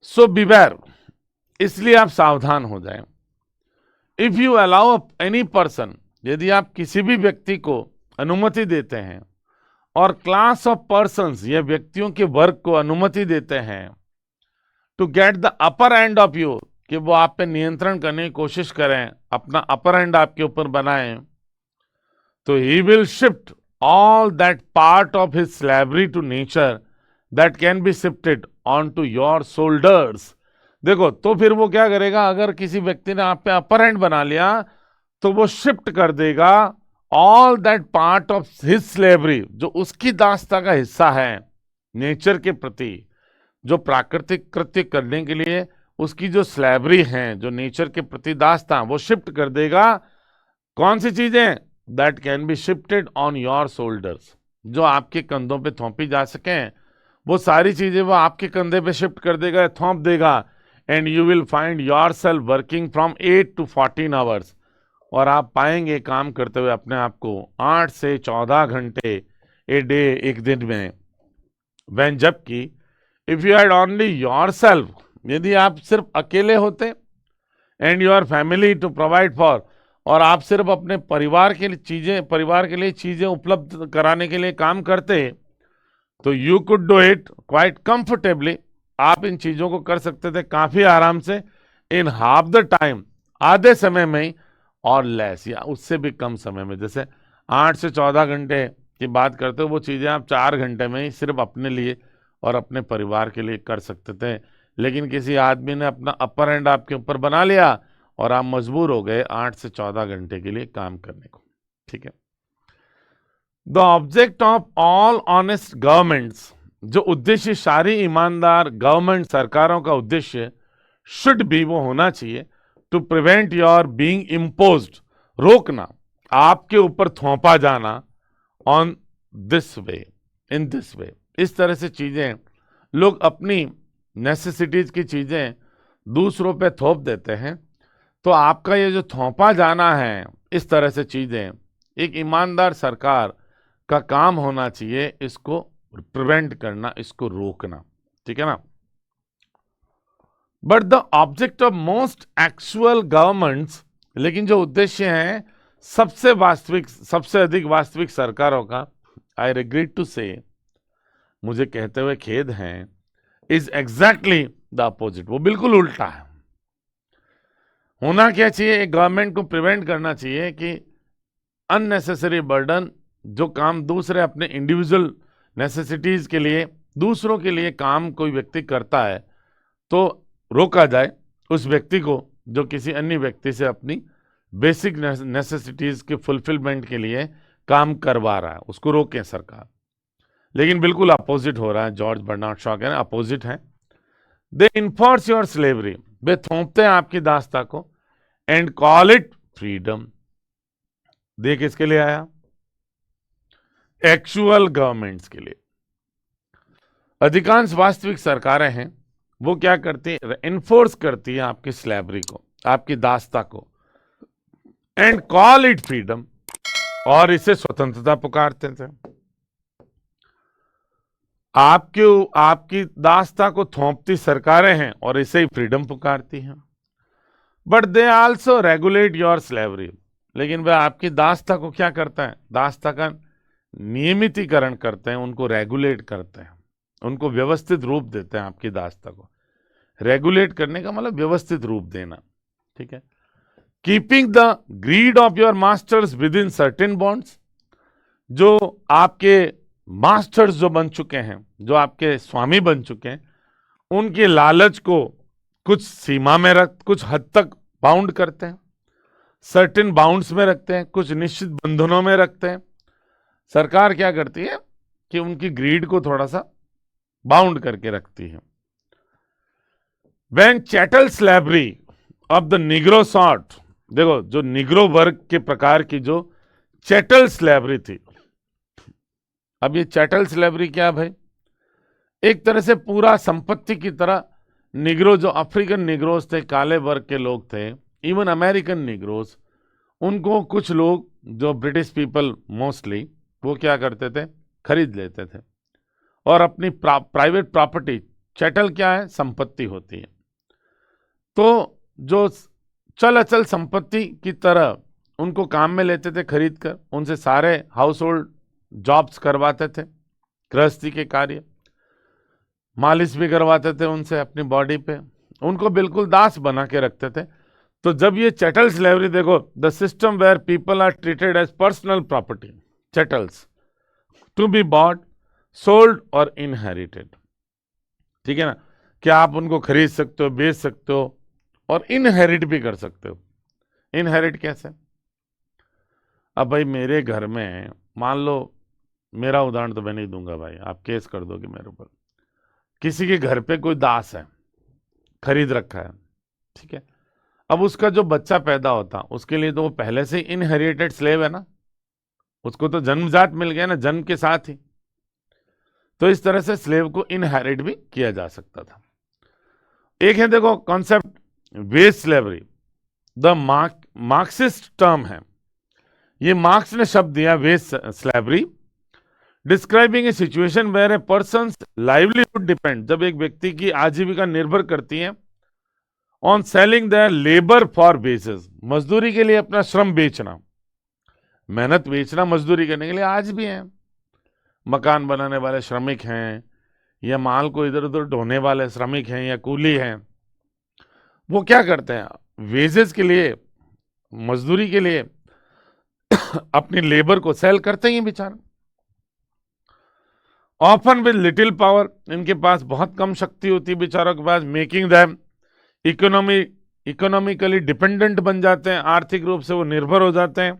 सो beware, इसलिए आप सावधान हो जाएं। If you allow any person, यदि आप किसी भी व्यक्ति को अनुमति देते हैं, और क्लास ऑफ पर्सन्स, ये व्यक्तियों के वर्ग को अनुमति देते हैं, to get the upper end of you, कि वो आप पे नियंत्रण करने की कोशिश करें, अपना अपर एंड आपके ऊपर बनाएं, तो he will shift all that part of his slavery to nature that can be shifted on to your shoulders. देखो, तो फिर वो क्या करेगा, अगर किसी व्यक्ति ने आप पे अपर हैंड बना लिया तो वो शिफ्ट कर देगा all that part of his slavery, जो उसकी दासता का हिस्सा है नेचर के प्रति, जो प्राकृतिक कृत्य करने के लिए उसकी जो स्लेवरी है, जो नेचर के प्रति दासता, वो शिफ्ट कर देगा। कौन सी चीजें? That can be shifted on your shoulders, जो आपके कंधों पे थोपी जा सकें, वो सारी चीजें वो आपके कंधे पे शिफ्ट कर देगा, थोप देगा। And you will find your self working from 8 to 14 hours, और आप पाएंगे काम करते हुए अपने आप को 8 से 14 घंटे ए डे, एक दिन में। when, जबकि if you had only yourself, यदि आप सिर्फ अकेले होते, and your family to provide for, और आप सिर्फ अपने परिवार के लिए चीजें उपलब्ध कराने के लिए काम करते, तो you could do it quite comfortably, आप इन चीजों को कर सकते थे काफी आराम से, इन हाफ द टाइम, आधे समय में ही, और लेस, या उससे भी कम समय में। जैसे 8 से 14 घंटे की बात करते हो, वो चीजें आप 4 घंटे में ही सिर्फ अपने लिए और अपने परिवार के लिए कर सकते थे। लेकिन किसी आदमी ने अपना अपर हैंड आपके ऊपर बना लिया और आप मजबूर हो गए 8 से 14 घंटे के लिए काम करने को। ठीक है। The object of all honest governments, जो उद्देश्य सारी ईमानदार गवर्नमेंट सरकारों का उद्देश्य शुड बी, वो होना चाहिए, to prevent your being imposed, रोकना, आपके ऊपर थोपा जाना, on this way, in this way, इस तरह से चीजें लोग अपनी नेसेसिटीज की चीजें दूसरों पे थोप देते हैं। तो आपका ये जो थोपा जाना है इस तरह से चीजें, एक ईमानदार सरकार का काम होना चाहिए इसको प्रिवेंट करना, इसको रोकना। ठीक है ना। But the object of most actual governments, लेकिन जो उद्देश्य है सबसे अधिक वास्तविक सरकारों का, आई रिग्रेट टू से, मुझे कहते हुए खेद है, इज एग्जैक्टली द अपोजिट, वो बिल्कुल उल्टा है। होना क्या चाहिए, गवर्नमेंट को प्रिवेंट करना चाहिए कि अननेसेसरी बर्डन, जो काम दूसरे अपने इंडिविजुअल नेसेसिटीज के लिए, दूसरों के लिए काम कोई व्यक्ति करता है, तो रोका जाए उस व्यक्ति को जो किसी अन्य व्यक्ति से अपनी बेसिक नेसेसिटीज के फुलफिलमेंट के लिए काम करवा रहा है, उसको रोके सरकार। लेकिन बिल्कुल अपोजिट हो रहा है, जॉर्ज बर्नार्ड शॉ कहते हैं अपोजिट है। दे इन्फोर्स योर स्लेवरी, वे थोपते हैं आपकी दास्ता को, एंड कॉल इट फ्रीडम। देख किसके लिए आया, एक्चुअल गवर्नमेंट्स के लिए। अधिकांश वास्तविक सरकारें हैं वो क्या करती है, इन्फोर्स करती है आपकी स्लेवरी को, आपकी दास्ता को, एंड कॉल इट फ्रीडम, और इसे स्वतंत्रता पुकारते थे। आपकी दास्ता को थोपती सरकारें हैं और इसे ही फ्रीडम पुकारती हैं। But they also regulate your slavery, लेकिन वह आपकी दास्ता को क्या करता है, दास्ता का नियमितीकरण करते हैं, उनको रेगुलेट करते हैं, उनको व्यवस्थित रूप देते हैं। आपकी दास्ता को रेगुलेट करने का मतलब व्यवस्थित रूप देना। ठीक है। Keeping the greed of your masters within certain bonds, जो आपके मास्टर्स जो बन चुके हैं, जो आपके स्वामी बन चुके हैं, उनके लालच को कुछ सीमा में कुछ हद तक बाउंड करते हैं, सर्टेन बाउंड्स में रखते हैं, कुछ निश्चित बंधनों में रखते हैं। सरकार क्या करती है कि उनकी ग्रीड को थोड़ा सा बाउंड करके रखती है। When chattel slavery of the Negro sort, देखो जो निग्रो वर्ग के प्रकार की जो चैटल स्लेवरी थी, अब ये चैटल स्लेवरी क्या भाई, एक तरह से पूरा संपत्ति की तरह निग्रो, जो अफ्रीकन निग्रोस थे, काले वर्ग के लोग थे, इवन अमेरिकन निग्रोस, उनको कुछ लोग जो ब्रिटिश पीपल मोस्टली, वो क्या करते थे, खरीद लेते थे और अपनी प्राइवेट प्रॉपर्टी चैटल क्या है? संपत्ति होती है। तो जो चल अचल संपत्ति की तरह उनको काम में लेते थे खरीद कर, उनसे सारे हाउस होल्ड जॉब्स करवाते थे, गृहस्थी के कार्य, मालिश भी करवाते थे उनसे अपनी बॉडी पे, उनको बिल्कुल दास बना के रखते थे। तो जब ये चैटल स्लेवरी, देखो, the system where people are treated as personal property, chattels, to be bought, sold और इनहेरिटेड। ठीक है ना? क्या आप उनको खरीद सकते हो, बेच सकते हो और इनहेरिट भी कर सकते हो। इनहेरिट कैसे? अब भाई मेरे घर में, मान लो, मेरा उदाहरण तो मैं नहीं दूंगा भाई, आप केस कर दोगे मेरे ऊपर। किसी के घर पे कोई दास है, खरीद रखा है, ठीक है। अब उसका जो बच्चा पैदा होता, उसके लिए तो वो पहले से इनहेरिटेड स्लेव है ना, उसको तो जन्मजात मिल गया ना, जन्म के साथ ही। तो इस तरह से स्लेव को इनहेरिट भी किया जा सकता था। एक है, देखो, concept wage slavery, the Marxist term है ये, मार्क्स ने शब्द दिया wage slavery, describing a situation where a person's livelihood depend, जब एक व्यक्ति की आजीविका निर्भर करती है on selling their labour for wages, मजदूरी के लिए अपना श्रम बेचना, मेहनत बेचना मजदूरी करने के लिए आज भी है। मकान बनाने वाले श्रमिक हैं, या माल को इधर उधर ढोने वाले श्रमिक हैं, या कूली हैं, वो क्या करते हैं? वेजेस के लिए, मजदूरी के लिए अपनी लेबर को सेल करते ही बेचारे। ऑफन विद लिटिल पावर, इनके पास बहुत कम शक्ति होती है बेचारों के पास, मेकिंग देम इकोनॉमिकली डिपेंडेंट बन जाते हैं, आर्थिक रूप से वो निर्भर हो जाते हैं,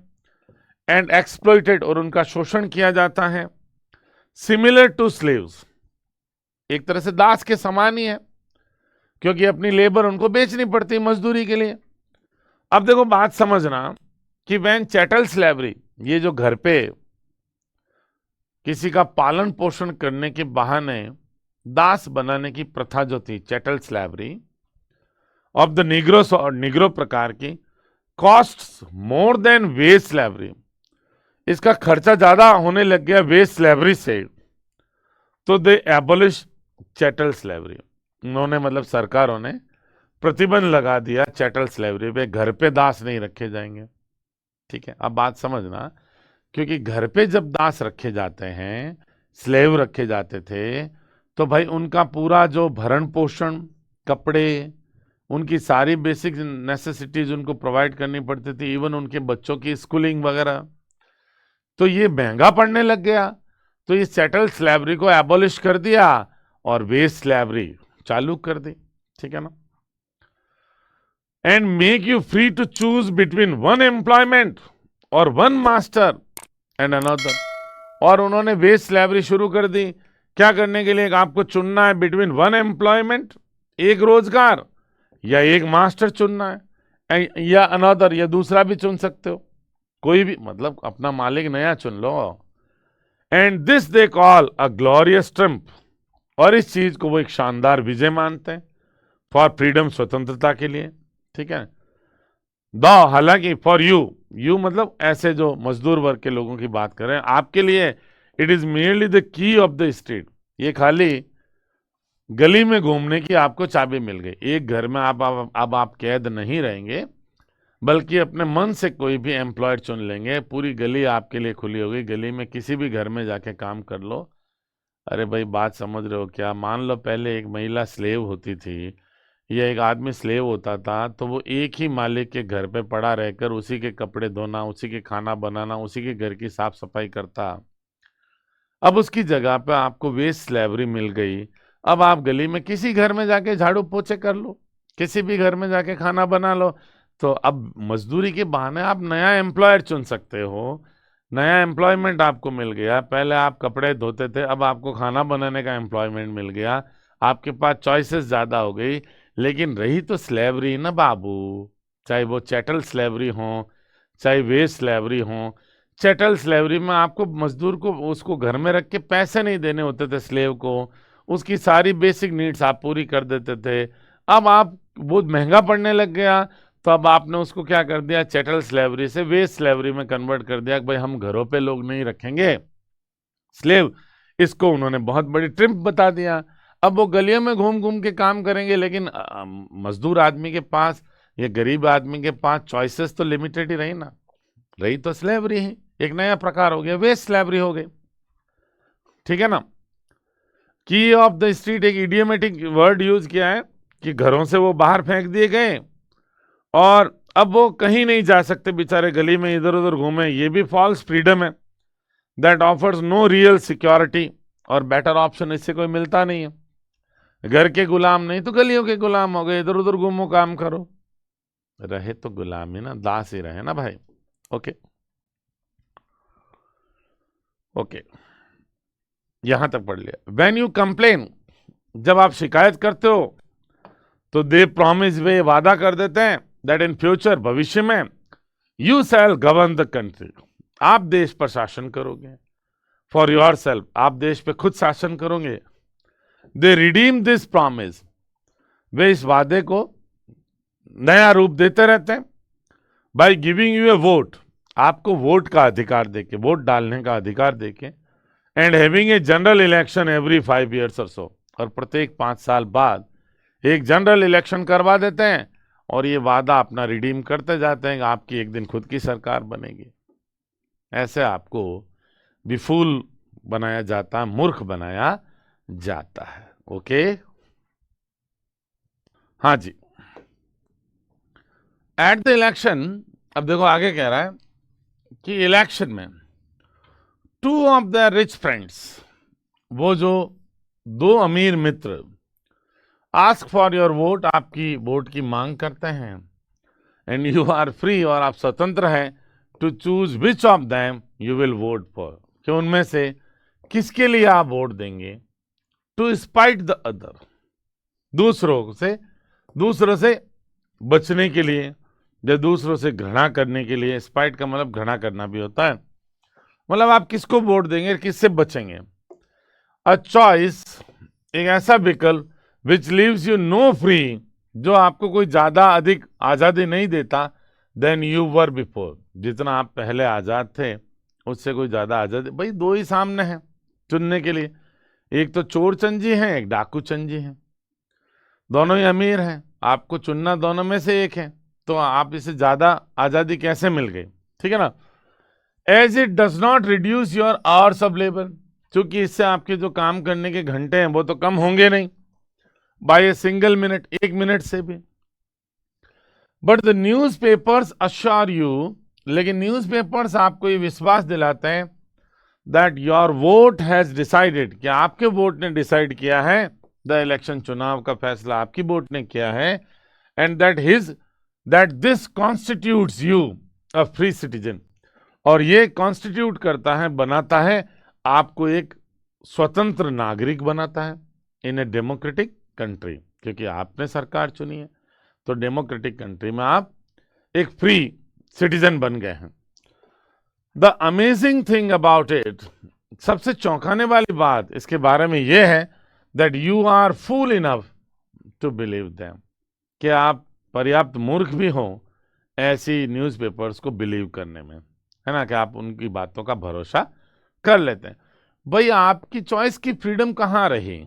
एंड एक्सप्लॉइटेड, और उनका शोषण किया जाता है। सिमिलर टू स्लेव्स, एक तरह से दास के समान ही है, क्योंकि अपनी लेबर उनको बेचनी पड़ती है मजदूरी के लिए। अब देखो बात समझना कि व्हेन चैटल स्लेवरी, ये जो घर पे किसी का पालन पोषण करने के बहाने दास बनाने की प्रथा जो थी, chattel slavery of the Negroes और निग्रो प्रकार की, costs more than wage slavery, इसका खर्चा ज्यादा होने लग गया वेज स्लेवरी से, तो दे एबॉलिश चैटल स्लेवरी, उन्होंने, मतलब सरकारों ने प्रतिबंध लगा दिया चैटल स्लेवरी पे, घर पे दास नहीं रखे जाएंगे। ठीक है, अब बात समझना, क्योंकि घर पे जब दास रखे जाते हैं, स्लेव रखे जाते थे, तो भाई उनका पूरा जो भरण पोषण, कपड़े, उनकी सारी बेसिक नेसेसिटीज उनको प्रोवाइड करनी पड़ती थी, इवन उनके बच्चों की स्कूलिंग वगैरह। तो ये महंगा पड़ने लग गया, तो ये चैटल स्लेवरी को एबॉलिश कर दिया और वेज स्लेवरी चालू कर दी। ठीक है ना? And make you free to choose between one employment और वन मास्टर एंड अनदर, और उन्होंने वेज स्लेवरी शुरू कर दी। क्या करने के लिए? आपको चुनना है बिटवीन वन एम्प्लॉयमेंट, एक रोजगार, या एक मास्टर चुनना है, या अनदर, या दूसरा भी चुन सकते हो, कोई भी, मतलब अपना मालिक नया चुन लो। And this they call a glorious triumph, और इस चीज को वो एक शानदार विजय मानते हैं फॉर फ्रीडम, स्वतंत्रता के लिए। ठीक है, हालांकि फॉर यू मतलब ऐसे जो मजदूर वर्ग के लोगों की बात कर रहे हैं, आपके लिए it is merely the key of the street, ये खाली गली में घूमने की आपको चाबी मिल गई। एक घर में अब आप कैद नहीं रहेंगे, बल्कि अपने मन से कोई भी एम्प्लॉयर चुन लेंगे, पूरी गली आपके लिए खुली होगी, गली में किसी भी घर में जाके काम कर लो। अरे भाई बात समझ रहे हो क्या? मान लो पहले एक महिला स्लेव होती थी, या एक आदमी स्लेव होता था, तो वो एक ही मालिक के घर पे पड़ा रहकर उसी के कपड़े धोना, उसी के खाना बनाना, उसी के घर की साफ सफाई करता। अब उसकी जगह पे आपको वेज स्लेवरी मिल गई, अब आप गली में किसी घर में जाके झाड़ू पोछे कर लो, किसी भी घर में जाके खाना बना लो। तो अब मजदूरी के बहाने आप नया एम्प्लॉयर चुन सकते हो, नया एम्प्लॉयमेंट आपको मिल गया। पहले आप कपड़े धोते थे, अब आपको खाना बनाने का एम्प्लॉयमेंट मिल गया, आपके पास चॉइसेस ज्यादा हो गई। लेकिन रही तो स्लेवरी ना बाबू, चाहे वो चैटल स्लेवरी हो, चाहे वेज स्लेवरी हो। चैटल स्लेवरी में आपको मजदूर को, उसको घर में रख के पैसे नहीं देने होते थे स्लेव को, उसकी सारी बेसिक नीड्स आप पूरी कर देते थे। अब आप, वो महंगा पड़ने लग गया, तो अब आपने उसको क्या कर दिया? चैटल स्लेवरी से वेज स्लेवरी में कन्वर्ट कर दिया कि भाई हम घरों पे लोग नहीं रखेंगे स्लेव। इसको उन्होंने बहुत बड़ी ट्रिप बता दिया। अब वो गलियों में घूम घूम के काम करेंगे, लेकिन मजदूर आदमी के पास या गरीब आदमी के पास चॉइसेस तो लिमिटेड ही रही ना, रही तो स्लेवरी ही, एक नया प्रकार हो गया, वेस्ट स्लेवरी हो गई, ठीक है ना। की ऑफ द स्ट्रीट एक इडियोमेटिक वर्ड यूज किया है कि घरों से वो बाहर फेंक दिए गए और अब वो कहीं नहीं जा सकते बेचारे, गली में इधर उधर घूमे, ये भी फॉल्स फ्रीडम है that offers no real security, और बेटर ऑप्शन इससे कोई मिलता नहीं है। घर के गुलाम नहीं तो गलियों के गुलाम हो गए, इधर उधर घूमो काम करो, रहे तो गुलाम ही ना, दास ही रहे ना भाई। ओके ओके, यहां तक पढ़ लिया। व्हेन यू कंप्लेन, जब आप शिकायत करते हो तो दे प्रॉमिस, वे वादा कर देते हैं दैट इन फ्यूचर, भविष्य में, you shall govern the country, आप देश पर शासन करोगे, फॉर योर सेल्फ, आप देश पे खुद शासन करोगे। दे रिडीम दिस प्रॉमिस, वे इस वादे को नया रूप देते रहते हैं by giving U A vote, आपको वोट का अधिकार देके, वोट डालने का अधिकार देके, and having a general election every 5 years और सो, और प्रत्येक 5 साल बाद एक जनरल इलेक्शन करवा देते हैं और ये वादा अपना रिडीम करते जाते हैं कि आपकी एक दिन खुद की सरकार बनेगी। ऐसे आपको विफूल बनाया जाता है, मूर्ख बनाया जाता है। ओके, हाँ जी। एट द इलेक्शन, अब देखो आगे कह रहा है कि इलेक्शन में two of the rich friends, वो जो दो अमीर मित्र, आस्क फॉर योर वोट, आपकी वोट की मांग करते हैं, एंड यू आर फ्री, और आप स्वतंत्र हैं, to choose which of them you will vote for, कि उनमें से किसके लिए आप वोट देंगे, टू स्पाइट द अदर, दूसरों से बचने के लिए, या दूसरों से घृणा करने के लिए। स्पाइट का मतलब घृणा करना भी होता है, मतलब आप किसको वोट देंगे, किससे बचेंगे। अ चॉइस, एक ऐसा विकल्प, विच लीव्स यू नो फ्री, जो आपको कोई ज्यादा अधिक आजादी नहीं देता, देन यू वर बिफोर, जितना आप पहले आजाद थे उससे कोई ज्यादा आजादी। भाई दो ही सामने हैं चुनने के लिए, एक तो चोर चंजी है, एक डाकू चंजी है, दोनों ही अमीर हैं, आपको चुनना दोनों में से एक है, तो आप इसे ज्यादा आजादी कैसे मिल गई, ठीक है ना। As it does not reduce your hours of labour, क्योंकि इससे आपके जो काम करने के घंटे हैं वो तो कम होंगे नहीं, by a single minute, 1 minute से भी। But the newspapers assure you, लेकिन न्यूज पेपर्स आपको ये विश्वास दिलाते हैं that your vote has decided, कि आपके वोट ने डिसाइड किया है द इलेक्शन, चुनाव का फैसला आपकी वोट ने किया है, and that this constitutes you a free citizen, और ये कॉन्स्टिट्यूट करता है, बनाता है आपको एक स्वतंत्र नागरिक बनाता है इन ए डेमोक्रेटिक कंट्री, क्योंकि आपने सरकार चुनी है, तो डेमोक्रेटिक कंट्री में आप एक फ्री सिटीजन बन गए हैं। The amazing thing about it, सबसे चौंकाने वाली बात इसके बारे में यह है that you are fool enough to believe them, कि आप पर्याप्त मूर्ख भी हो ऐसी न्यूज़पेपर्स को बिलीव करने में, है ना, कि आप उनकी बातों का भरोसा कर लेते हैं। भाई आपकी चॉइस की फ्रीडम कहाँ रही।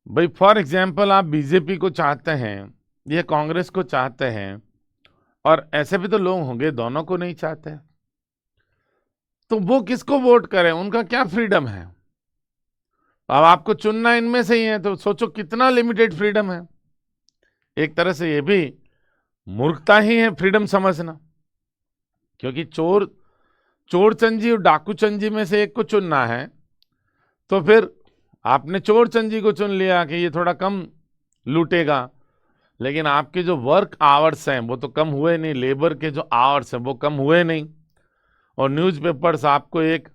भाई फॉर एग्जाम्पल आप बीजेपी को चाहते हैं या कांग्रेस को चाहते हैं, और ऐसे भी तो लोग होंगे दोनों को नहीं चाहते, तो वो किसको वोट करें, उनका क्या फ्रीडम है। अब आपको चुनना इनमें से ही है, तो सोचो कितना लिमिटेड फ्रीडम है। एक तरह से ये भी मूर्खता ही है फ्रीडम समझना, क्योंकि चोर चंजी और डाकू चंजी में से एक को चुनना है, तो फिर आपने चोर चंजी को चुन लिया कि ये थोड़ा कम लूटेगा, लेकिन आपके जो वर्क आवर्स हैं वो तो कम हुए नहीं, लेबर के जो आवर्स हैं वो कम हुए नहीं, और न्यूज़पेपर्स आपको एक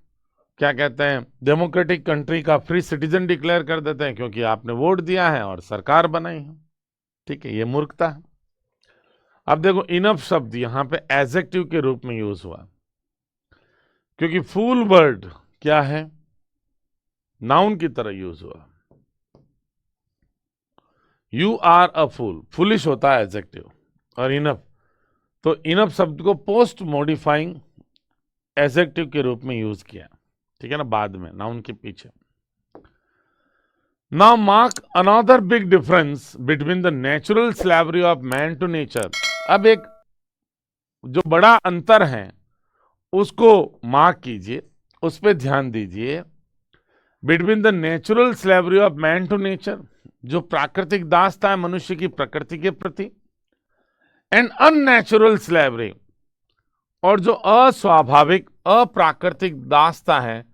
क्या कहते हैं डेमोक्रेटिक कंट्री का फ्री सिटीजन डिक्लेयर कर देते हैं, क्योंकि आपने वोट दिया है और सरकार बनाई है। ठीक है, ये मूर्खता है। अब देखो इनफ शब्द यहां पे एडजेक्टिव के रूप में यूज हुआ, क्योंकि फूल वर्ड क्या है, नाउन की तरह यूज हुआ। You are a fool, foolish होता है एडजेक्टिव, और इनफ, तो इनफ शब्द को पोस्ट मॉडिफाइंग एडजेक्टिव के रूप में यूज किया, ठीक है ना, बाद में नाउन के पीछे। Now mark another big difference between the natural slavery of man to nature. अब एक जो बड़ा अंतर है उसको मार्क कीजिए, उस पर ध्यान दीजिए। Between the natural slavery of man to nature, जो प्राकृतिक दासता है मनुष्य की प्रकृति के प्रति, एंड अननेचुरल स्लेवरी, और जो अस्वाभाविक अप्राकृतिक दासता है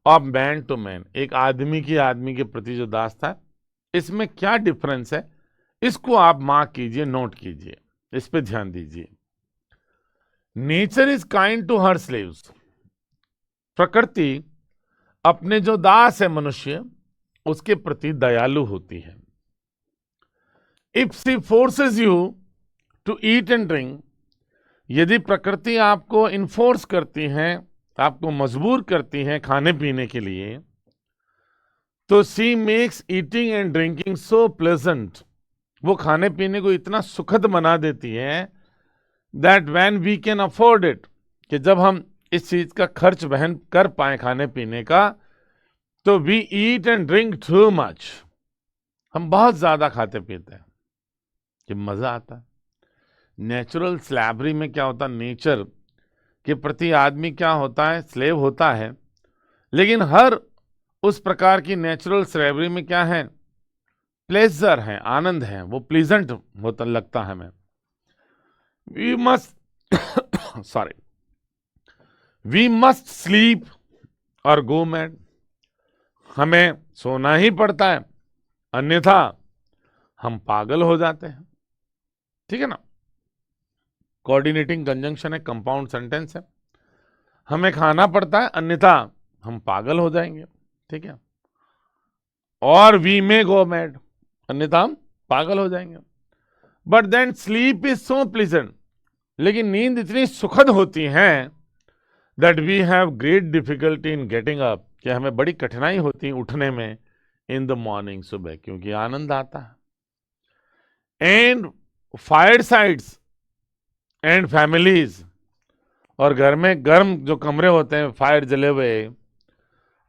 ऑफ मैन टू मैन, एक आदमी की आदमी के प्रति जो दासता है, इसमें क्या डिफरेंस है, इसको आप मार्क कीजिए, नोट कीजिए, इस पे ध्यान दीजिए। Nature is kind to her slaves, प्रकृति अपने जो दास है मनुष्य उसके प्रति दयालु होती है। If she forces you to eat and drink, यदि प्रकृति आपको इन्फोर्स करती है, आपको मजबूर करती है खाने पीने के लिए, तो she makes eating and drinking so pleasant, वो खाने पीने को इतना सुखद बना देती है that when we can afford it, कि जब हम इस चीज का खर्च वहन कर पाए खाने पीने का, तो we eat and drink too much, हम बहुत ज्यादा खाते पीते हैं कि मजा आता है। नेचुरल स्लैवरी में क्या होता है, नेचर के प्रति आदमी क्या होता है, स्लेव होता है, लेकिन हर उस प्रकार की नेचुरल स्लैवरी में क्या है, प्लेजर है, आनंद है, वो प्लीजेंट होता लगता है हमें। We must sorry we must sleep और गो मैड, हमें सोना ही पड़ता है, अन्यथा हम पागल हो जाते हैं। ठीक है ना, कोऑर्डिनेटिंग कंजंक्शन है, कंपाउंड सेंटेंस है। हमें खाना पड़ता है, अन्यथा हम पागल हो जाएंगे। ठीक है, और वी मे गो मैड, अन्यथा हम पागल हो जाएंगे। But then sleep is so pleasant, लेकिन नींद इतनी सुखद होती है that we have great difficulty in getting up, कि हमें बड़ी कठिनाई होती है उठने में इन द मॉर्निंग, सुबह, क्योंकि आनंद आता है। And fire sides and families, और घर में गर्म जो कमरे होते हैं फायर जले हुए,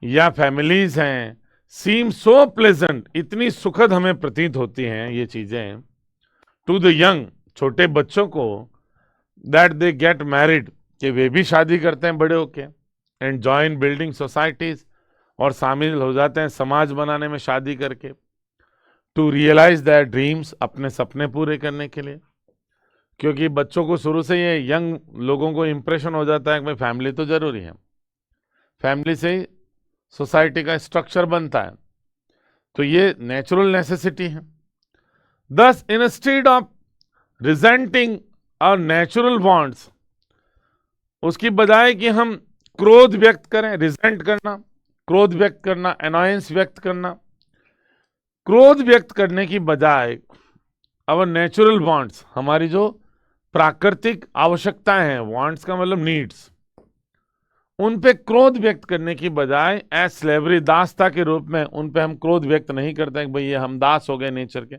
या फैमिलीज हैं, सीम सो प्लेजेंट, इतनी सुखद हमें प्रतीत होती हैं ये चीजें, टू द यंग, छोटे बच्चों को, दैट दे गेट मैरिड, कि वे भी शादी करते हैं बड़े होके, एंड जॉइन बिल्डिंग सोसाइटीज, और शामिल हो जाते हैं समाज बनाने में शादी करके, टू रियलाइज देयर ड्रीम्स, अपने सपने पूरे करने के लिए, क्योंकि बच्चों को शुरू से ये यंग लोगों को इंप्रेशन हो जाता है कि भाई फैमिली तो जरूरी है, फैमिली से ही सोसाइटी का स्ट्रक्चर बनता है, तो ये नेचुरल नेसेसिटी है। दस इंस्टेड ऑफ रिजेंटिंग और नेचुरल वांट्स, उसकी बजाय कि हम क्रोध व्यक्त करें, रिजेंट करना, क्रोध व्यक्त करना, अनॉयंस व्यक्त करना, क्रोध व्यक्त करने की बजाय अवर नेचुरल वांट्स, हमारी जो प्राकृतिक आवश्यकताएं हैं, वांट्स का मतलब नीड्स, उन पे क्रोध व्यक्त करने की बजाय एज स्लेवरी, दासता के रूप में उन पे हम क्रोध व्यक्त नहीं करते कि भाई ये हम दास हो गए नेचर के,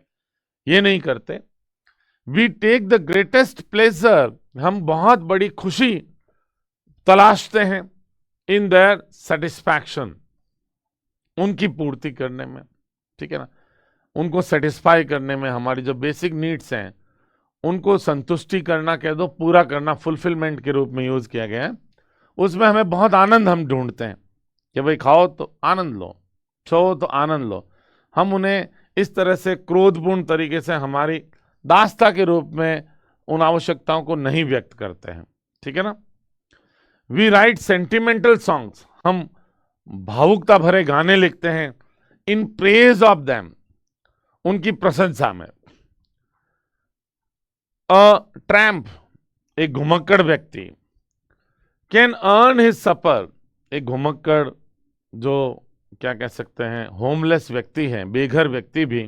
ये नहीं करते। We take the greatest pleasure, हम बहुत बड़ी खुशी तलाशते हैं इन देयर सेटिस्फैक्शन, उनकी पूर्ति करने में। ठीक है ना, उनको सेटिस्फाई करने में, हमारी जो बेसिक नीड्स हैं उनको संतुष्टि करना कह दो, पूरा करना, फुलफिलमेंट के रूप में यूज किया गया है, उसमें हमें बहुत आनंद हम ढूंढते हैं कि भाई खाओ तो आनंद लो, छो तो आनंद लो। हम उन्हें इस तरह से क्रोधपूर्ण तरीके से हमारी दास्ता के रूप में उन आवश्यकताओं को नहीं व्यक्त करते हैं। ठीक है ना, वी राइट सेंटिमेंटल सॉन्ग्स, हम भावुकता भरे गाने लिखते हैं इन प्रेज ऑफ देम, उनकी प्रशंसा में। अ ट्रैम्प, एक घुमक्कड़ व्यक्ति, कैन अर्न हिज सपर, एक घुमक्कड़ जो क्या कह सकते हैं होमलेस व्यक्ति है, बेघर व्यक्ति भी,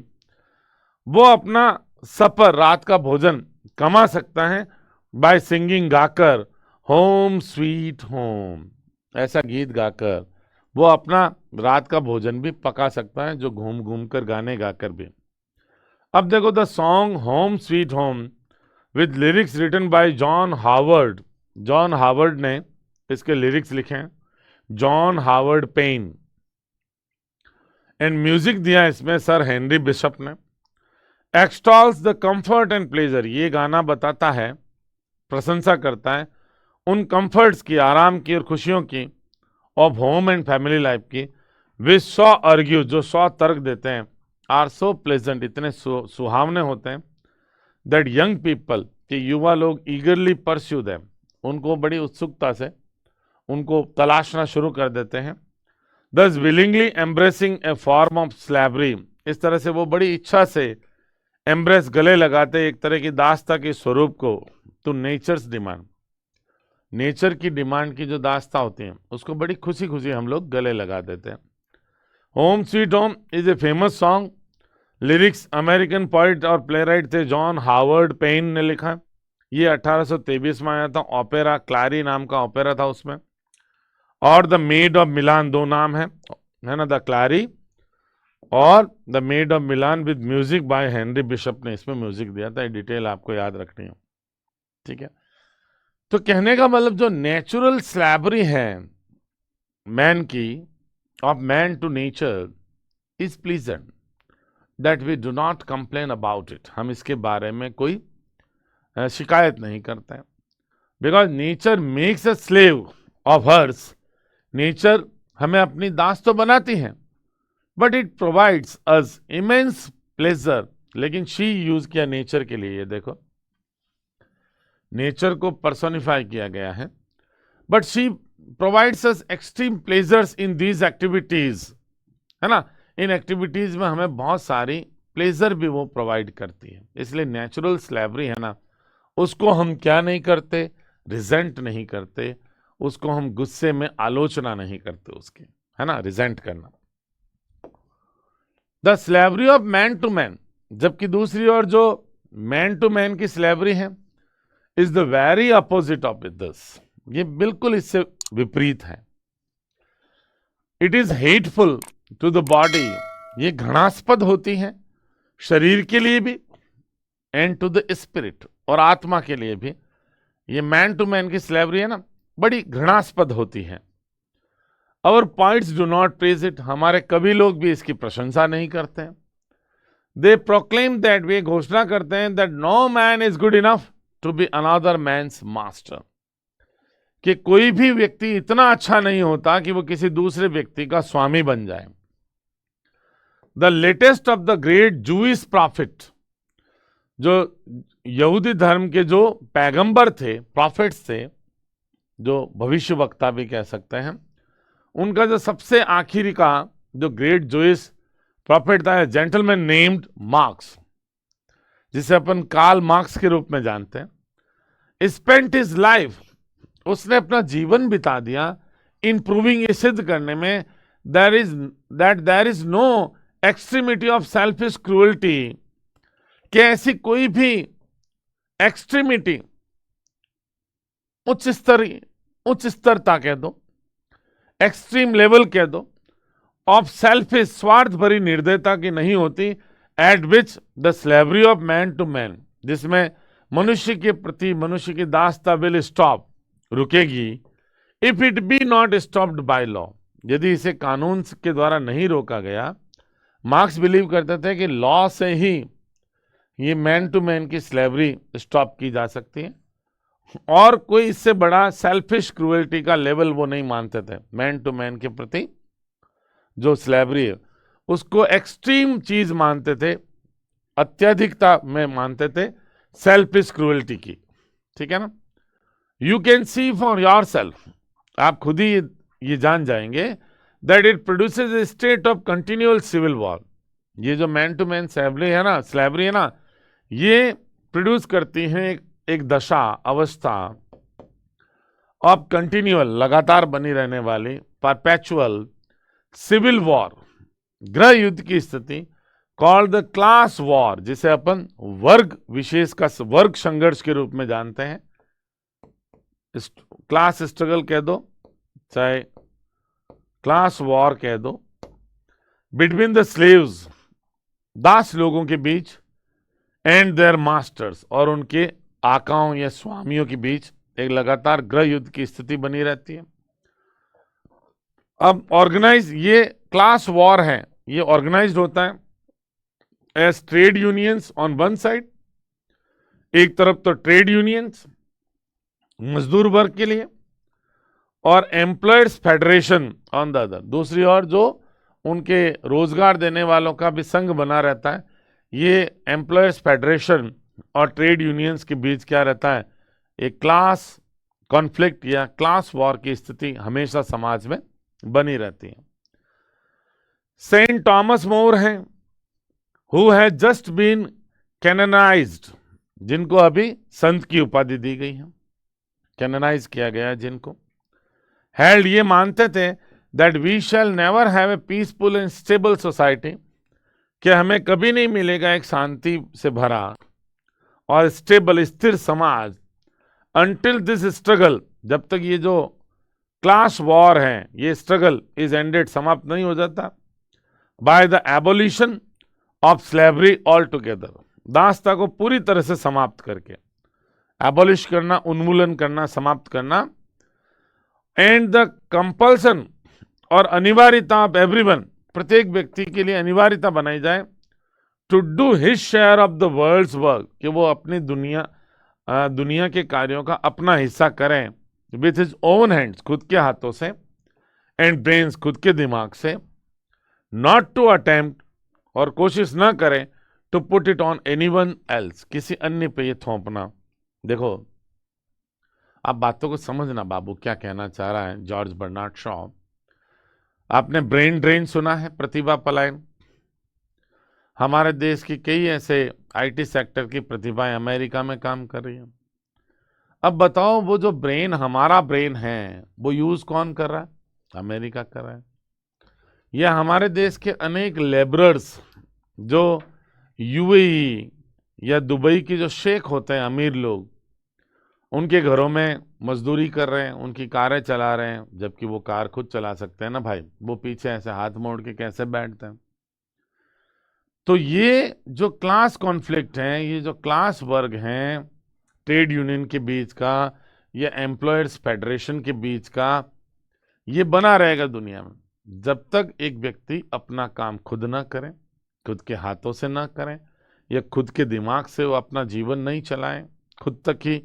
वो अपना सपर, रात का भोजन कमा सकता है बाय सिंगिंग, गाकर, होम स्वीट होम, ऐसा गीत गाकर वो अपना रात का भोजन भी पका सकता है, जो घूम घूम कर गाने गाकर भी। अब देखो, the song Home Sweet Home with lyrics written by John Howard, John Howard ने इसके लिरिक्स लिखे हैं, John Howard Payne, and music दिया इसमें सर हेनरी बिशप ने। Extols the comfort and pleasure, ये गाना बताता है, प्रशंसा करता है उन कंफर्ट्स की, आराम की और खुशियों की, of home and family life की, विच सॉ अर्ग्यू, जो सौ तर्क देते हैं, आर सो प्लेजेंट, इतने सुहावने होते हैं, दैट यंग पीपल, कि युवा लोग ईगरली परस्यू देम, उनको बड़ी उत्सुकता से उनको तलाशना शुरू कर देते हैं। Thus willingly embracing a form of slavery, इस तरह से वो बड़ी इच्छा से एम्ब्रेस, गले लगाते एक तरह की दास्ता के स्वरूप को, टू नेचर्स डिमांड, नेचर की डिमांड की जो दास्ता होती है उसको बड़ी खुशी खुशी हम लोग गले लगा देते हैं। Home Sweet home is a famous song, lyrics American poet और प्लेराइट थे जॉन हावर्ड पेन ने लिखा। ये 1823 में आया था। ओपेरा क्लारी नाम का ओपेरा था उसमें। और द मेड ऑफ मिलान, दो नाम है ना, द क्लारी और the made of Milan, with music by Henry Bishop ने इसमें म्यूजिक दिया था। ये डिटेल आपको याद रखनी है, ठीक है। तो कहने का मतलब जो नेचुरल स्लैवरी है मैन की, of man to nature, is pleasant, that we do not complain about it, हम इसके बारे में कोई शिकायत नहीं करते हैं। Because nature makes a slave of hers, नेचर हमें अपनी दास तो बनाती है, but it provides us immense pleasure. लेकिन शी यूज किया नेचर के लिए, ये देखो नेचर को पर्सोनिफाई किया गया है, but she provides us extreme pleasures in these activities, है ना। इन एक्टिविटीज में हमें बहुत सारी प्लेजर भी वो प्रोवाइड करती है। इसलिए नेचुरल स्लैवरी है ना, उसको हम क्या नहीं करते, रिजेंट नहीं करते, उसको हम गुस्से में आलोचना नहीं करते उसकी, है ना, रिजेंट करना। The slavery of man to man, जबकि दूसरी ओर जो मैन टू मैन की स्लैवरी है, is the very opposite of this, ये बिल्कुल इससे विपरीत है। It is hateful to the body, ये घृणास्पद होती है शरीर के लिए भी, एंड टू द स्पिरिट, और आत्मा के लिए भी। ये मैन टू मैन की स्लैवरी है ना, बड़ी घृणास्पद होती है। Our poets do not praise it, हमारे कवि लोग भी इसकी प्रशंसा नहीं करते हैं। दे प्रोक्लेम दैट, वे घोषणा करते हैं, that no man is good enough to be another man's master, कि कोई भी व्यक्ति इतना अच्छा नहीं होता कि वो किसी दूसरे व्यक्ति का स्वामी बन जाए। The latest of the great Jewish profit, जो यहूदी धर्म के जो पैगंबर थे, प्रॉफिट्स थे, जो भविष्य वक्ता भी कह सकते हैं, उनका जो सबसे आखिरी का जो ग्रेट जूइश प्रॉफिट था, जेंटलमैन नेम्ड मार्क्स, जिसे अपन कार्ल मार्क्स के रूप में जानते हैं, स्पेंट हिज लाइफ, उसने अपना जीवन बिता दिया इन प्रूविंग, ये सिद्ध करने में, there is no extremity of selfish cruelty, कि ऐसी कोई भी एक्सट्रीमिटी, उच्च स्तरता कह दो, एक्सट्रीम लेवल कह दो, ऑफ सेल्फिश, स्वार्थ भरी निर्दयता की नहीं होती, at which the slavery of man to man, जिसमें मनुष्य के प्रति मनुष्य की दासता विल स्टॉप, रुकेगी, if it be not stopped by law, यदि इसे कानून के द्वारा नहीं रोका गया। मार्क्स बिलीव करते थे कि लॉ से ही ये मैन टू मैन की स्लेवरी स्टॉप की जा सकती है, और कोई इससे बड़ा सेल्फिश क्रूएल्टी का लेवल वो नहीं मानते थे। मैन टू मैन के प्रति जो स्लेवरी है उसको एक्सट्रीम चीज मानते थे, अत्यधिकता में मानते थे सेल्फिश क्रूएल्टी की, ठीक है ना। You can see for yourself, आप खुद ही ये जान जाएंगे, that it produces a state of continual civil war, ये जो मैन टू मैन स्लेवरी है ना, ये प्रोड्यूस करती है एक दशा, अवस्था ऑफ कंटिन्यूअल, लगातार बनी रहने वाली, परपेचुअल सिविल वॉर, गृह युद्ध की स्थिति, कॉल्ड द क्लास वॉर, जिसे अपन वर्ग विशेष का वर्ग संघर्ष के रूप में जानते हैं। क्लास स्ट्रगल कह दो, चाहे क्लास वॉर कह दो, बिटवीन द स्लेव्स, दास लोगों के बीच, एंड देयर मास्टर्स, और उनके आकाओं या स्वामियों के बीच एक लगातार गृह युद्ध की स्थिति बनी रहती है। अब ऑर्गेनाइज, ये क्लास वॉर है, ये ऑर्गेनाइज्ड होता है as trade unions on one side, एक तरफ तो ट्रेड यूनियंस मजदूर वर्ग के लिए, और employers federation on the other, दूसरी ओर जो उनके रोजगार देने वालों का भी संघ बना रहता है। ये एम्प्लॉयर्स फेडरेशन और ट्रेड यूनियंस के बीच क्या रहता है, एक क्लास कॉन्फ्लिक्ट या क्लास वॉर की स्थिति हमेशा समाज में बनी रहती है। सेंट थॉमस मोर हैं, हु हैज जस्ट बीन कैनोनाइज्ड, जिनको अभी संत की उपाधि दी गई है, कैनोनाइज किया गया है जिनको। हेल्ड, ये मानते थे that we shall never have a peaceful and stable society, कि हमें कभी नहीं मिलेगा एक शांति से भरा और स्टेबल स्थिर समाज, अंटिल दिस स्ट्रगल, जब तक ये जो क्लास वॉर है, ये स्ट्रगल इज एंडेड, समाप्त नहीं हो जाता, by the abolition of slavery all together, दासता को पूरी तरह से समाप्त करके, एबोलिश करना, उन्मूलन करना, समाप्त करना, एंड द कंपल्सन, और अनिवार्यता ऑफ एवरीवन, प्रत्येक व्यक्ति के लिए अनिवार्यता बनाई जाए, to do his share of the world's work, कि वो अपनी दुनिया के कार्यों का अपना हिस्सा करें, विथ हिज ओन हैंड्स, खुद के हाथों से, एंड ब्रेन्स, खुद के दिमाग से, नॉट टू अटेम्प्ट, और कोशिश ना करें, to put it on anyone else, किसी अन्य पे ये थोपना। देखो, आप बातों को समझना, बाबू क्या कहना चाह रहा है जॉर्ज बर्नार्ड शॉ। आपने ब्रेन ड्रेन सुना है, प्रतिभा पलायन। हमारे देश की कई ऐसे आईटी सेक्टर की प्रतिभाएं अमेरिका में काम कर रही हैं। अब बताओ, वो जो ब्रेन, हमारा ब्रेन है, वो यूज कौन कर रहा है, अमेरिका कर रहा है। यह हमारे देश के अनेक लेबरर्स जो यूएई या दुबई के जो शेख होते हैं, अमीर लोग, उनके घरों में मजदूरी कर रहे हैं, उनकी कारें चला रहे हैं, जबकि वो कार खुद चला सकते हैं ना भाई, वो पीछे ऐसे हाथ मोड़ के कैसे बैठते हैं। तो ये जो क्लास कॉन्फ्लिक्ट है, ये जो क्लास वर्ग हैं, ट्रेड यूनियन के बीच का या एम्प्लॉयर्स फेडरेशन के बीच का, ये बना रहेगा दुनिया में जब तक एक व्यक्ति अपना काम खुद ना करे, खुद के हाथों से ना करें, या खुद के दिमाग से वो अपना जीवन नहीं चलाएं, खुद तक ही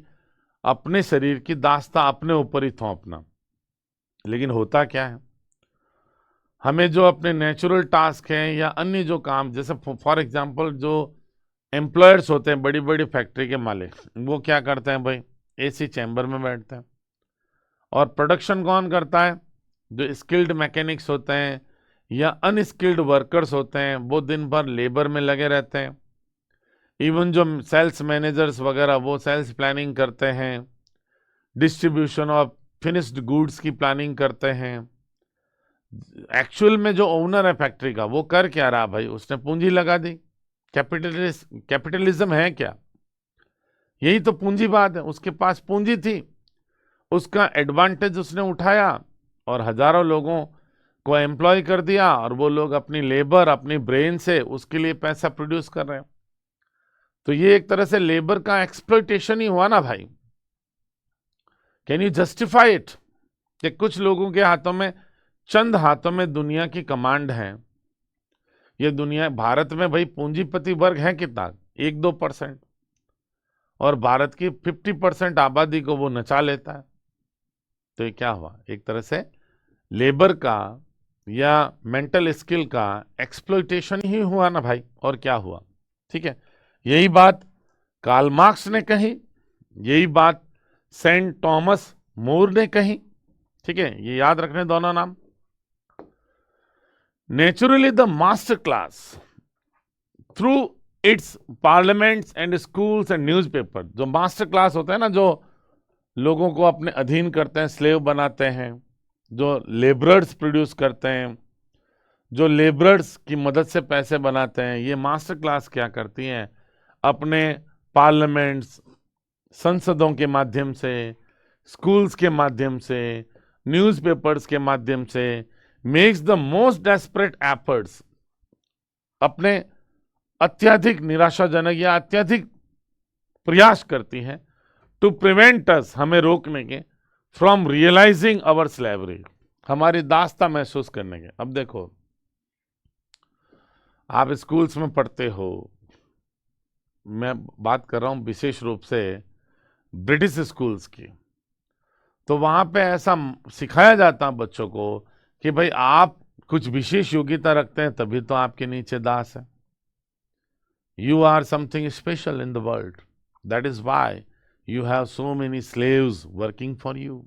अपने शरीर की दास्ता अपने ऊपर ही थोपना। लेकिन होता क्या है, हमें जो अपने नेचुरल टास्क हैं या अन्य जो काम, जैसे फॉर एग्जांपल जो एम्प्लॉयर्स होते हैं, बड़ी बड़ी फैक्ट्री के मालिक, वो क्या करते हैं भाई, एसी चैम्बर में बैठते हैं। और प्रोडक्शन कौन करता है, जो स्किल्ड मैकेनिक्स होते हैं या अनस्किल्ड वर्कर्स होते हैं, वो दिन भर लेबर में लगे रहते हैं। इवन जो सेल्स मैनेजर्स वगैरह, वो सेल्स प्लानिंग करते हैं, डिस्ट्रीब्यूशन ऑफ फिनिश्ड गुड्स की प्लानिंग करते हैं। एक्चुअल में जो ओनर है फैक्ट्री का, वो कर क्या रहा भाई, उसने पूंजी लगा दी। कैपिटलिज्म है क्या, यही तो पूंजीवाद है। उसके पास पूंजी थी, उसका एडवांटेज उसने उठाया और हजारों लोगों को एम्प्लॉय कर दिया, और वो लोग अपनी लेबर, अपनी ब्रेन से उसके लिए पैसा प्रोड्यूस कर रहे हैं। तो ये एक तरह से लेबर का एक्सप्लॉयटेशन ही हुआ ना भाई। कैन यू जस्टिफाई इट कि कुछ लोगों के हाथों में, चंद हाथों में दुनिया की कमांड है। ये दुनिया, भारत में भाई पूंजीपति वर्ग है कितना, 1-2%, और भारत की 50% आबादी को वो नचा लेता है। तो ये क्या हुआ, एक तरह से लेबर का या मेंटल स्किल का एक्सप्लॉयटेशन ही हुआ ना भाई, और क्या हुआ। ठीक है, यही बात कार्ल मार्क्स ने कही, यही बात सेंट थॉमस मोर ने कही। ठीक है, ये याद रखने दोनों नाम। Naturally the master class through it's parliaments and schools and newspaper, जो मास्टर क्लास होता है ना, जो लोगों को अपने अधीन करते हैं, स्लेव बनाते हैं, जो लेबरर्स प्रोड्यूस करते हैं, जो लेबरर्स की मदद से पैसे बनाते हैं, ये मास्टर क्लास क्या करती हैं, अपने पार्लियामेंट्स, संसदों के माध्यम से, स्कूल्स के माध्यम से, न्यूज़पेपर्स के माध्यम से, makes the most desperate efforts, अपने अत्यधिक निराशाजनक या अत्यधिक प्रयास करती हैं, टू प्रिवेंट अस, हमें रोकने के, फ्रॉम रियलाइजिंग अवर स्लेवरी, हमारी दास्ता महसूस करने के। अब देखो, आप स्कूल्स में पढ़ते हो, मैं बात कर रहा हूँ विशेष रूप से ब्रिटिश स्कूल्स की, तो वहां पे ऐसा सिखाया जाता है बच्चों को कि भाई आप कुछ विशेष योग्यता रखते हैं तभी तो आपके नीचे दास है। You are something special in the world, that is why you have so many slaves working for you,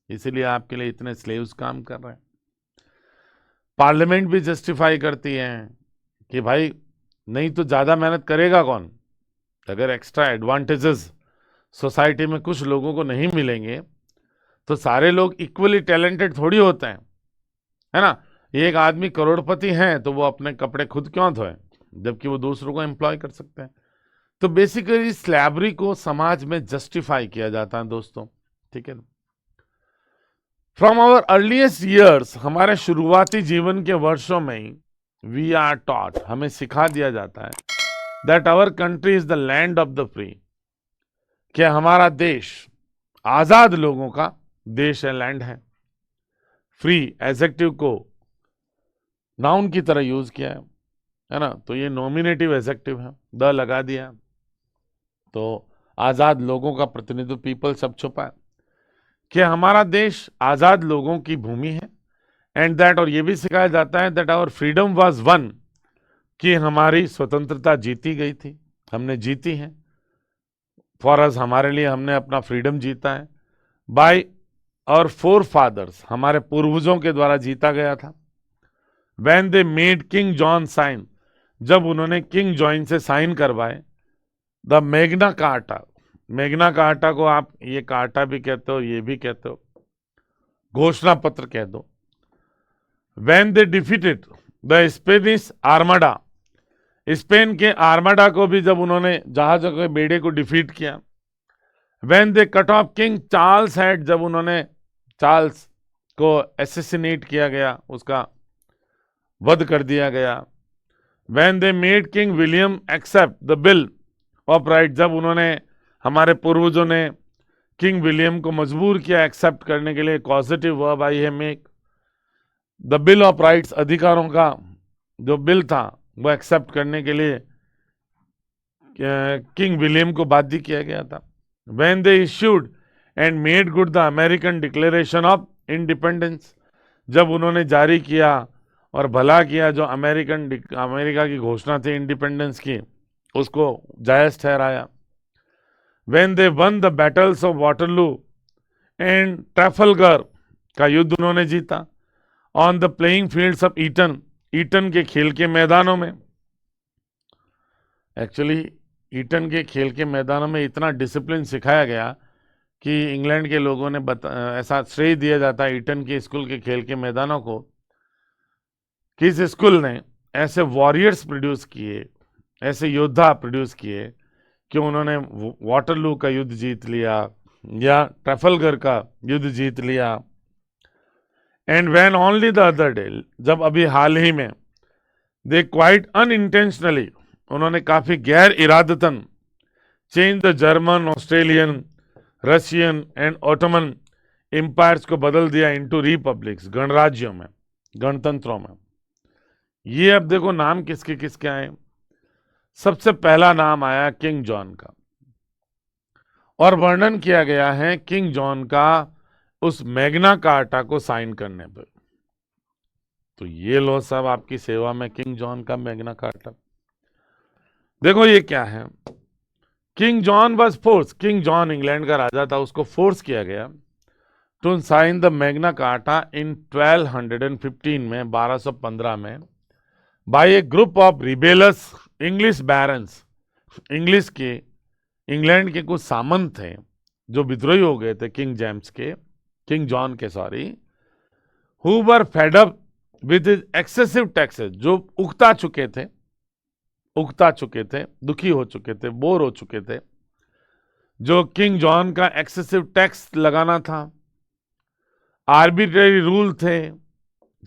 इसीलिए आपके लिए इतने स्लेव्स काम कर रहे हैं। पार्लियामेंट भी जस्टिफाई करती है कि भाई नहीं तो ज्यादा मेहनत करेगा कौन, अगर एक्स्ट्रा एडवांटेजेस सोसाइटी में कुछ लोगों को नहीं मिलेंगे तो सारे लोग इक्वली टैलेंटेड थोड़ी होते हैं, है ना। एक आदमी करोड़पति है तो वो अपने कपड़े खुद क्यों धोए, जबकि वो दूसरों को एम्प्लॉय कर सकते हैं। तो बेसिकली स्लैवरी को समाज में जस्टिफाई किया जाता है दोस्तों, ठीक है। फ्रॉम आवर अर्लीस्ट ईयर्स, हमारे शुरुआती जीवन के वर्षों में ही वी आर टॉट, हमें सिखा दिया जाता है that our country is the land of the free, कि हमारा देश आजाद लोगों का देश है, लैंड है। फ्री एडजेक्टिव को नाउन की तरह यूज किया है ना, तो ये नॉमिनेटिव एडजेक्टिव है, द लगा दिया तो आजाद लोगों का प्रतिनिधित्व, पीपल सब छुपा है, कि हमारा देश आजाद लोगों की भूमि है। एंड दैट, और ये भी सिखाया जाता है that our freedom was won, कि हमारी स्वतंत्रता जीती गई थी, हमने जीती है। फॉर अस, हमारे लिए हमने अपना फ्रीडम जीता है। बाय और फोर फादर्स, हमारे पूर्वजों के द्वारा जीता गया था। When they made King John sign, जब उन्होंने किंग जॉन से साइन करवाए the Magna Carta, Magna Carta को आप ये कार्टा भी कहते हो, ये भी कहते हो, घोषणा पत्र कह दो। When they defeated the Spanish armada, Spain के आर्माडा को भी जब उन्होंने जहाजों के बेड़े को डिफीट किया। When they cut off king Charles head, जब उन्होंने चार्ल्स को एसेसिनेट किया गया, उसका वध कर दिया गया। When they made King William accept the bill of right, जब उन्होंने, हमारे पूर्वजों ने किंग विलियम को मजबूर किया एक्सेप्ट करने के लिए, कॉजेटिव वर्ब आई है make, the bill of rights, अधिकारों का जो बिल था वो एक्सेप्ट करने के लिए किंग विलियम को बाध्य किया गया था। When they issued and made good the American declaration of independence, जब उन्होंने जारी किया और भला किया जो अमेरिका की घोषणा थी इंडिपेंडेंस की, उसको जायज ठहराया। When they won the battles of Waterloo and Trafalgar, का युद्ध उन्होंने जीता। On the playing fields of Eton, Eton के खेल के मैदानों में, एक्चुअली ईटन के खेल के मैदानों में इतना डिसिप्लिन सिखाया गया कि इंग्लैंड के लोगों ने ऐसा श्रेय दिया जाता है ईटन के स्कूल के खेल के मैदानों को, कि इस स्कूल ने ऐसे वॉरियर्स प्रोड्यूस किए, ऐसे योद्धा प्रोड्यूस किए कि उन्होंने वाटरलू का युद्ध जीत लिया या ट्रैफलगर का युद्ध जीत लिया। And when only the other day, जब अभी हाल ही में, दे क्वाइट अनइंटेंशनली, उन्होंने काफी गैर इरादतन change the German, Australian, Russian and Ottoman empires को बदल दिया इनटू रिपब्लिक्स, गणराज्यों में, गणतंत्रों में। ये अब देखो नाम किसके किसके आए। सबसे पहला नाम आया किंग जॉन का, और वर्णन किया गया है किंग जॉन का उस मैग्ना कार्टा को साइन करने पर। तो ये लो सब आपकी सेवा में किंग जॉन का मैग्ना कार्टा। देखो ये क्या है, king John was forced, king John England का राजा था, उसको फोर्स किया गया to sign the Magna Carta in 1215 में, 1215 में, by a group of rebellious English barons, English के, इंग्लैंड के कुछ सामंत थे जो विद्रोही हो गए थे किंग जॉन के sorry, who were fed up with excessive taxes, जो उगता चुके थे, दुखी हो चुके थे, बोर हो चुके थे, जो किंग जॉन का एक्सेसिव टैक्स लगाना था, आर्बिट्रेरी रूल थे,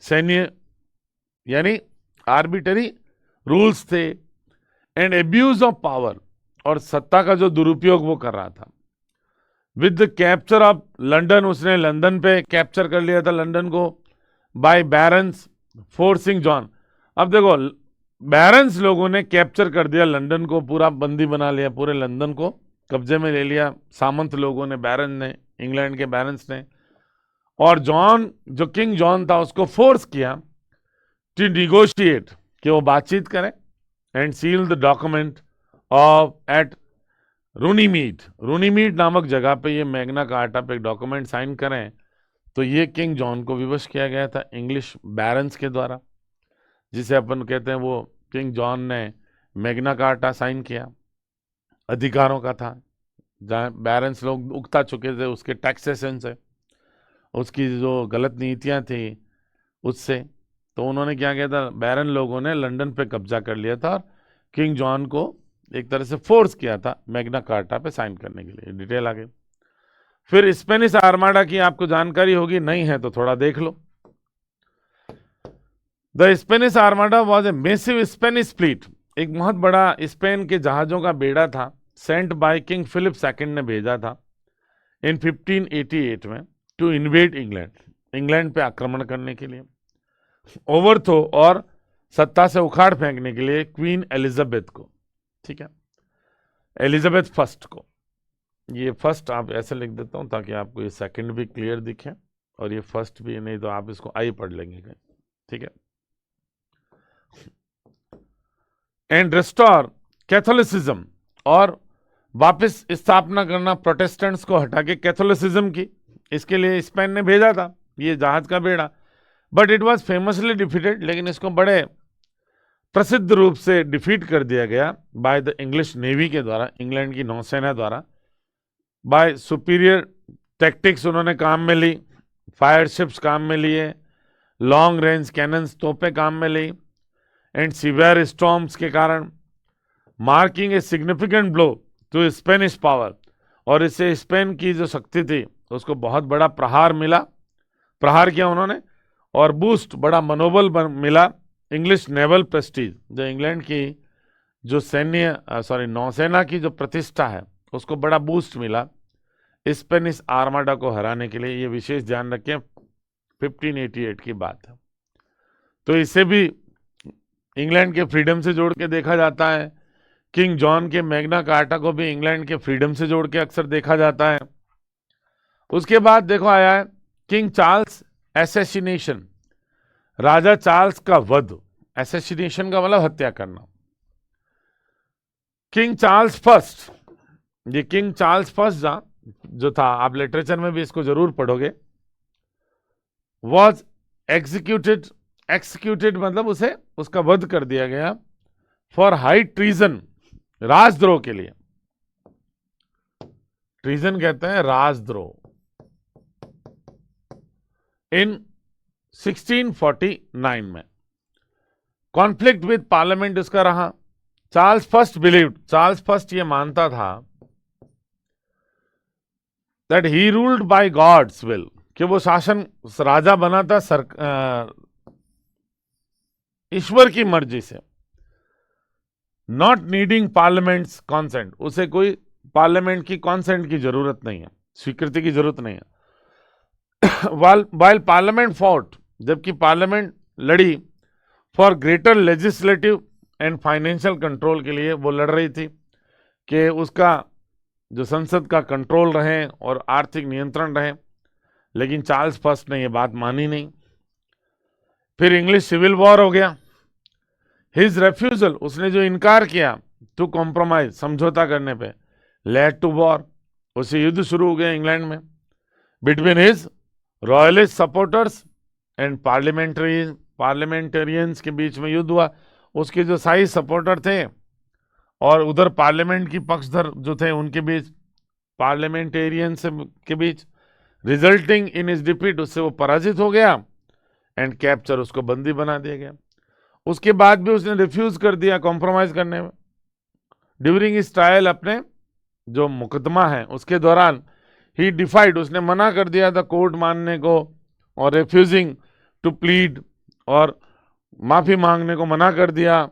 सैन्य यानी आर्बिट्रेरी रूल्स थे, एंड एब्यूज ऑफ पावर, और सत्ता का जो दुरुपयोग वो कर रहा था। With the capture of London, उसने लंदन पे कैप्चर कर लिया था, लंदन को, बाय बैरन्स फोर्सिंग जॉन। अब देखो बैरन्स लोगों ने कैप्चर कर दिया लंदन को, पूरा बंदी बना लिया, पूरे लंदन को कब्जे में ले लिया सामंत लोगों ने, बैरन ने, इंग्लैंड के बैरन्स ने। और जॉन, जो किंग जॉन था, उसको फोर्स किया टू निगोशिएट, कि वो बातचीत करें, and seal the document of at Runnymede नामक जगह पे ये मैग्ना कार्टा पे एक डॉक्यूमेंट साइन करें। तो ये किंग जॉन को विवश किया गया था इंग्लिश बैरन्स के द्वारा, जिसे अपन कहते हैं, वो किंग जॉन ने मैग्ना कार्टा साइन किया, अधिकारों का था, जहाँ बैरन्स लोग उकता चुके थे उसके टैक्सेशन से, उसकी जो गलत नीतियां थी उससे। तो उन्होंने क्या किया था, बैरन लोगों ने लंदन पे कब्जा कर लिया था और किंग जॉन को एक तरह से फोर्स किया था मैग्ना कार्टा पे साइन करने के लिए। डिटेल आ गई। फिर स्पेनिश आर्माडा की आपको जानकारी होगी, नहीं है तो थोड़ा देख लो। The Spanish Armada was a massive Spanish fleet, एक बहुत बड़ा स्पेन के जहाजों का बेड़ा था, sent by king Philip second ने भेजा था इन 1588 में, टू इन्वेड इंग्लैंड, इंग्लैंड पे आक्रमण करने के लिए, ओवरथ्रो और सत्ता से उखाड़ फेंकने के लिए क्वीन एलिजाबेथ को। ठीक है, एलिजाबेथ फर्स्ट को, ये फर्स्ट आप ऐसे लिख देता हूं ताकि आपको ये सेकंड भी क्लियर दिखे और ये फर्स्ट भी, नहीं तो आप इसको आई पढ़ लेंगे कहीं। ठीक है, एंड रेस्टोर कैथोलिसिज्म, और वापस स्थापना करना प्रोटेस्टेंट्स को हटा के कैथोलिसिज्म की, इसके लिए स्पेन ने भेजा था ये जहाज का बेड़ा। But it was famously defeated, लेकिन इसको बड़े प्रसिद्ध रूप से डिफीट कर दिया गया बाय द इंग्लिश नेवी के द्वारा, इंग्लैंड की नौसेना द्वारा। बाय सुपीरियर टैक्टिक्स उन्होंने काम में ली, फायर शिप्स काम में लिए, लॉन्ग रेंज कैनन्स तोपें काम में ली, एंड सीवियर स्टॉर्म्स के कारण, marking a significant blow to Spanish power, और इससे स्पेन की जो शक्ति थी उसको बहुत बड़ा प्रहार मिला, प्रहार किया उन्होंने, और बूस्ट, बड़ा मनोबल मिला इंग्लिश नेवल प्रेस्टीज, जो इंग्लैंड की जो नौसेना की जो प्रतिष्ठा है उसको बड़ा बूस्ट मिला स्पेनिश आर्माडा को हराने के लिए। ये विशेष ध्यान रखें, 1588 की बात है। तो इसे भी इंग्लैंड के फ्रीडम से जोड़ के देखा जाता है, किंग जॉन के मैग्ना कार्टा को भी इंग्लैंड के फ्रीडम से जोड़ के अक्सर देखा जाता है। उसके बाद देखो आया है किंग चार्ल्स एसेसिनेशन, राजा चार्ल्स का वध, एसेसिनेशन का मतलब हत्या करना। किंग चार्ल्स फर्स्ट, ये किंग चार्ल्स फर्स्ट जो था, आप लिटरेचर में भी इसको जरूर पढ़ोगे, वॉज एक्सिक्यूटेड मतलब उसे, उसका वध कर दिया गया फॉर हाई ट्रीजन, राजद्रोह के लिए। ट्रीजन कहते हैं राजद्रोह। इन 1649 में कॉन्फ्लिक्ट विद पार्लियामेंट इसका रहा। Charles first believed, Charles first ये मानता था that he ruled by God's will, कि वो शासन राजा बना था ईश्वर की मर्जी से, नॉट नीडिंग पार्लियामेंट्स कॉन्सेंट, उसे कोई पार्लियामेंट की कॉन्सेंट की जरूरत नहीं है, स्वीकृति की जरूरत नहीं है। वाइल पार्लियामेंट फॉट, जबकि पार्लियामेंट लड़ी for greater legislative and financial control के लिए, वो लड़ रही थी कि उसका जो संसद का कंट्रोल रहे और आर्थिक नियंत्रण रहे, लेकिन चार्ल्स फर्स्ट ने ये बात मानी नहीं। फिर इंग्लिश सिविल वॉर हो गया। हिज रेफ्यूजल, उसने जो इनकार किया टू कॉम्प्रोमाइज, समझौता करने पे, लेड टू वॉर, उसे युद्ध शुरू हो गया इंग्लैंड में between his royalist supporters and parliamentarians के बीच में युद्ध हुआ। उसके जो शाही सपोर्टर थे और उधर पार्लियामेंट की पक्षधर जो थे उनके बीच, पार्लियामेंटेरियंस के बीच, रिजल्टिंग इन इज डिफीट, उससे वो पराजित हो गया एंड कैप्चर, उसको बंदी बना दिया गया। उसके बाद भी उसने रिफ्यूज कर दिया कॉम्प्रोमाइज करने में। ड्यूरिंग इस ट्रायल, अपने जो मुकदमा है उसके दौरान, ही डिफाइड, उसने मना कर दिया था कोर्ट मानने को, और रिफ्यूजिंग टू प्लीड, और माफी मांगने को मना कर दिया,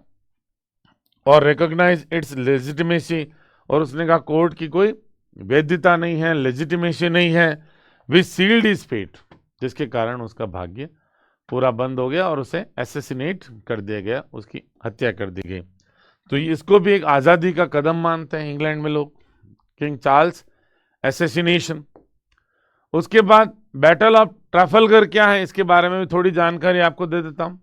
और रिकॉग्नाइज इट्स लेजिटिमेसी, और उसने कहा कोर्ट की कोई वैधता नहीं है, लेजिटिमेसी नहीं है, विच सील्ड इज फेट, जिसके कारण उसका भाग्य पूरा बंद हो गया और उसे एसेसिनेट कर दिया गया, उसकी हत्या कर दी गई। तो इसको भी एक आज़ादी का कदम मानते हैं इंग्लैंड में लोग, किंग चार्ल्स एसेसिनेशन। उसके बाद बैटल ऑफ ट्रैफलगर क्या है, इसके बारे में भी थोड़ी जानकारी आपको दे देता हूं।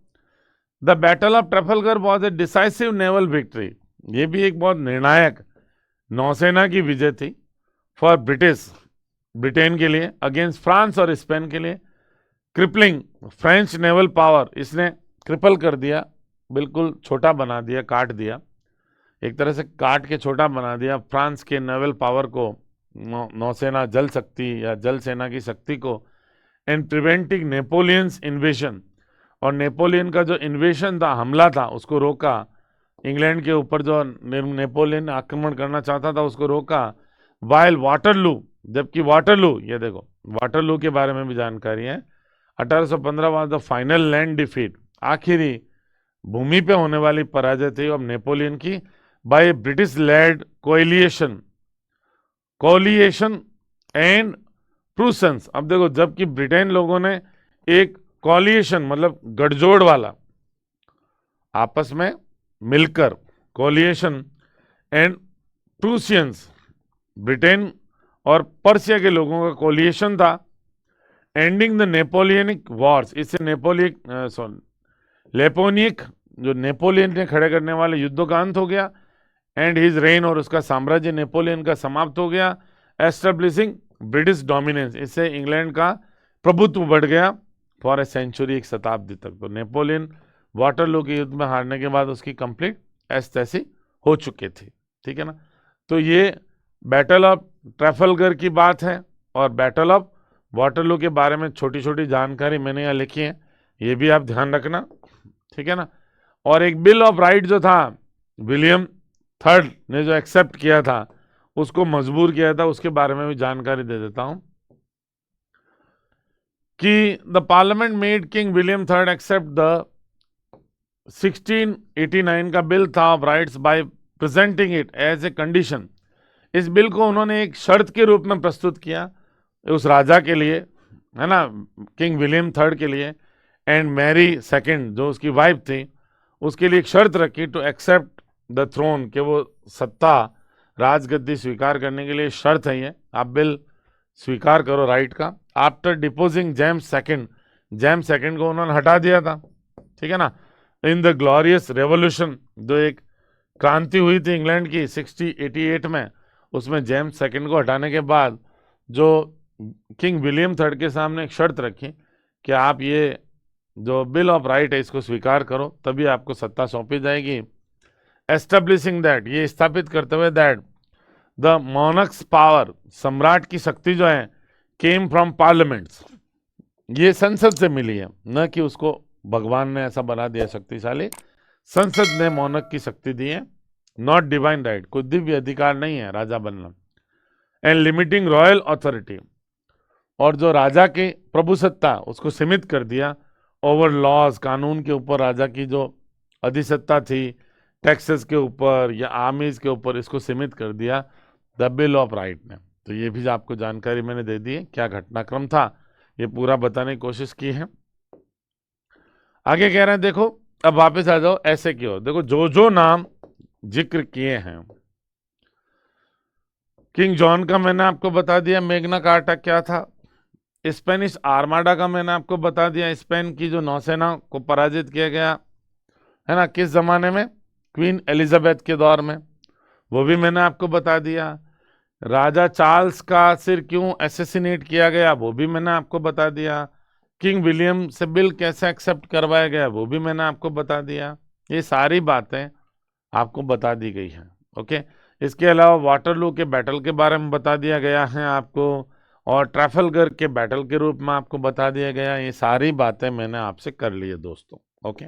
The battle of Trafalgar was a decisive naval victory. ये भी एक बहुत निर्णायक नौसेना की विजय थी फॉर ब्रिटेन के लिए अगेंस्ट फ्रांस और स्पेन के लिए। क्रिपलिंग फ्रेंच नेवल पावर, इसने क्रिपल कर दिया, बिल्कुल छोटा बना दिया, काट दिया, एक तरह से काट के छोटा बना दिया फ्रांस के नेवल पावर को, नौसेना जल शक्ति या जल सेना की शक्ति को। एंड प्रिवेंटिंग नेपोलियंस इन्वेशन, और नेपोलियन का जो इन्वेशन था, हमला था, उसको रोका। इंग्लैंड के ऊपर जो नेपोलियन आक्रमण करना चाहता था उसको रोका। वाइल वाटरलू, जबकि वाटरलू, ये देखो वाटरलू के बारे में भी जानकारी है, 1815 was the final land defeat, आखिरी भूमि पे होने वाली पराजय थी अब नेपोलियन की, by British led coalition and Prussians. अब देखो, जबकि ब्रिटेन लोगों ने एक कोलिएशन मतलब गठजोड़ वाला, आपस में मिलकर, कोलिएशन एंड प्रूसियंस, ब्रिटेन और पर्सिया के लोगों का कोलिएशन था, एंडिंग द नेपोलियनिक वॉर्स, इससे लेपोनिक जो नेपोलियन ने खड़े करने वाले युद्धों का अंत हो गया। एंड हिज रेन, और उसका साम्राज्य नेपोलियन का समाप्त हो गया। एस्टेब्लिशिंग ब्रिटिश डोमिनेंस, इससे इंग्लैंड का प्रभुत्व बढ़ गया फॉर ए सेंचुरी, एक शताब्दी तक। तो नेपोलियन वाटरलू के युद्ध में हारने के बाद उसकी कंप्लीट ऐसी हो चुकी थी, ठीक है ना। तो ये बैटल ऑफ ट्रैफलगर की बात है, और बैटल ऑफ वाटरलू के बारे में छोटी छोटी जानकारी मैंने यहाँ लिखी है, ये भी आप ध्यान रखना, ठीक है ना। और एक बिल ऑफ राइट जो था, विलियम थर्ड ने जो एक्सेप्ट किया था, उसको मजबूर किया था, उसके बारे में भी जानकारी दे देता हूं कि the parliament made King William third accept the 1689 का बिल था of rights by presenting it as a condition. इस बिल को उन्होंने एक शर्त के रूप में प्रस्तुत किया उस राजा के लिए, है ना, किंग विलियम थर्ड के लिए, एंड मैरी सेकंड जो उसकी वाइफ थी, उसके लिए एक शर्त रखी टू एक्सेप्ट द थ्रोन, कि वो सत्ता राजगद्दी स्वीकार करने के लिए शर्त है ये, आप बिल स्वीकार करो राइट का। आफ्टर डिपोजिंग जेम्स सेकंड को उन्होंने हटा दिया था, ठीक है ना। इन द ग्लोरियस रेवोल्यूशन, जो एक क्रांति हुई थी इंग्लैंड की 1688 में, उसमें जेम्स सेकंड को हटाने के बाद जो किंग विलियम थर्ड के सामने एक शर्त रखी कि आप ये जो बिल ऑफ राइट है इसको स्वीकार करो, तभी आपको सत्ता सौंपी जाएगी। एस्टेब्लिशिंग दैट, ये स्थापित करते हुए, दैट द मोनक्स पावर, सम्राट की शक्ति जो है, केम फ्रॉम पार्लियामेंट्स, ये संसद से मिली है, न कि उसको भगवान ने ऐसा बना दिया शक्तिशाली, संसद ने मोनक की शक्ति दी है, नॉट डिवाइन राइट, कोई दिव्य अधिकार नहीं है राजा बनना। एंड लिमिटिंग रॉयल अथॉरिटी, और जो राजा की प्रभुसत्ता उसको सीमित कर दिया ओवर लॉज, कानून के ऊपर राजा की जो अधिसत्ता थी, टैक्सेस के ऊपर या आर्मीज के ऊपर, इसको सीमित कर दिया द बिल ऑफ राइट ने। तो ये भी आपको जानकारी मैंने दे दी है, क्या घटनाक्रम था, ये पूरा बताने की कोशिश की है। आगे कह रहे हैं, देखो अब वापस आ जाओ ऐसे की ओर, देखो जो जो नाम जिक्र किए हैं, किंग जॉन का मैंने आपको बता दिया, मैग्ना कार्टा क्या था, स्पेनिश आर्माडा का मैंने आपको बता दिया, स्पेन की जो नौसेना को पराजित किया गया है ना, किस जमाने में, क्वीन एलिजाबेथ के दौर में, वो भी मैंने आपको बता दिया। राजा चार्ल्स का सिर क्यों एसेसिनेट किया गया, वो भी मैंने आपको बता दिया। किंग विलियम से बिल कैसे एक्सेप्ट करवाया गया, वो भी मैंने आपको बता दिया। ये सारी बातें आपको बता दी गई हैं, ओके। इसके अलावा वाटरलू के बैटल के बारे में बता दिया गया है आपको, और ट्रैफलगर के बैटल के रूप में आपको बता दिया गया। ये सारी बातें मैंने आपसे कर ली है दोस्तों, ओके।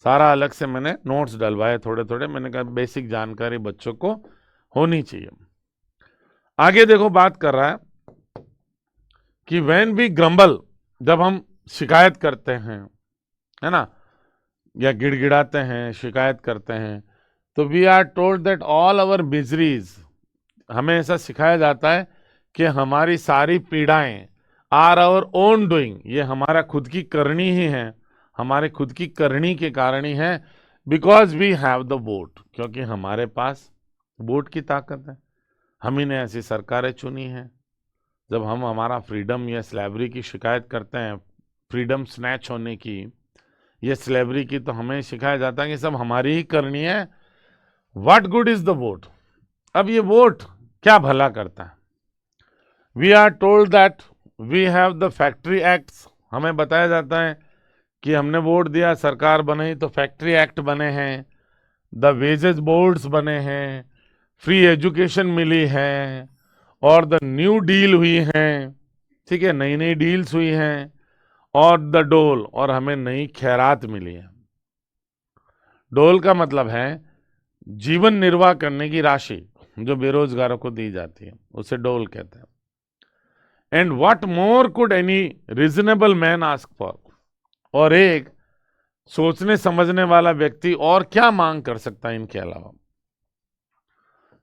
सारा अलग से मैंने नोट्स डलवाए थोड़े थोड़े, मैंने कहा बेसिक जानकारी बच्चों को होनी चाहिए। आगे देखो, बात कर रहा है कि व्हेन वी ग्रम्बल, जब हम शिकायत करते हैं, है ना, या गिड़गिड़ाते हैं, शिकायत करते हैं, तो we are told that all our miseries, हमें ऐसा सिखाया जाता है कि हमारी सारी पीड़ाएं आर आवर ओन डूइंग, ये हमारा खुद की करनी ही है, हमारे खुद की करनी के कारण ही है। Because we have the vote, क्योंकि हमारे पास वोट की ताकत है, हम ही ने ऐसी सरकारें चुनी हैं। जब हम हमारा फ्रीडम या स्लेवरी की शिकायत करते हैं, फ्रीडम स्नैच होने की या स्लेवरी की, तो हमें सिखाया जाता है कि सब हमारी ही करनी है। What good is the vote? अब ये वोट क्या भला करता है? We are told that we have the factory acts, हमें बताया जाता है कि हमने वोट दिया, सरकार बनी, तो फैक्ट्री एक्ट बने हैं, द वेजेस बोर्ड्स बने हैं, फ्री एजुकेशन मिली है, और द न्यू डील हुई है, ठीक है, नई नई डील्स हुई हैं, और द डोल, और हमें नई खैरात मिली है। डोल का मतलब है जीवन निर्वाह करने की राशि जो बेरोजगारों को दी जाती है, उसे डोल कहते हैं। And what more could any reasonable man ask for, और एक सोचने समझने वाला व्यक्ति और क्या मांग कर सकता है इनके अलावा?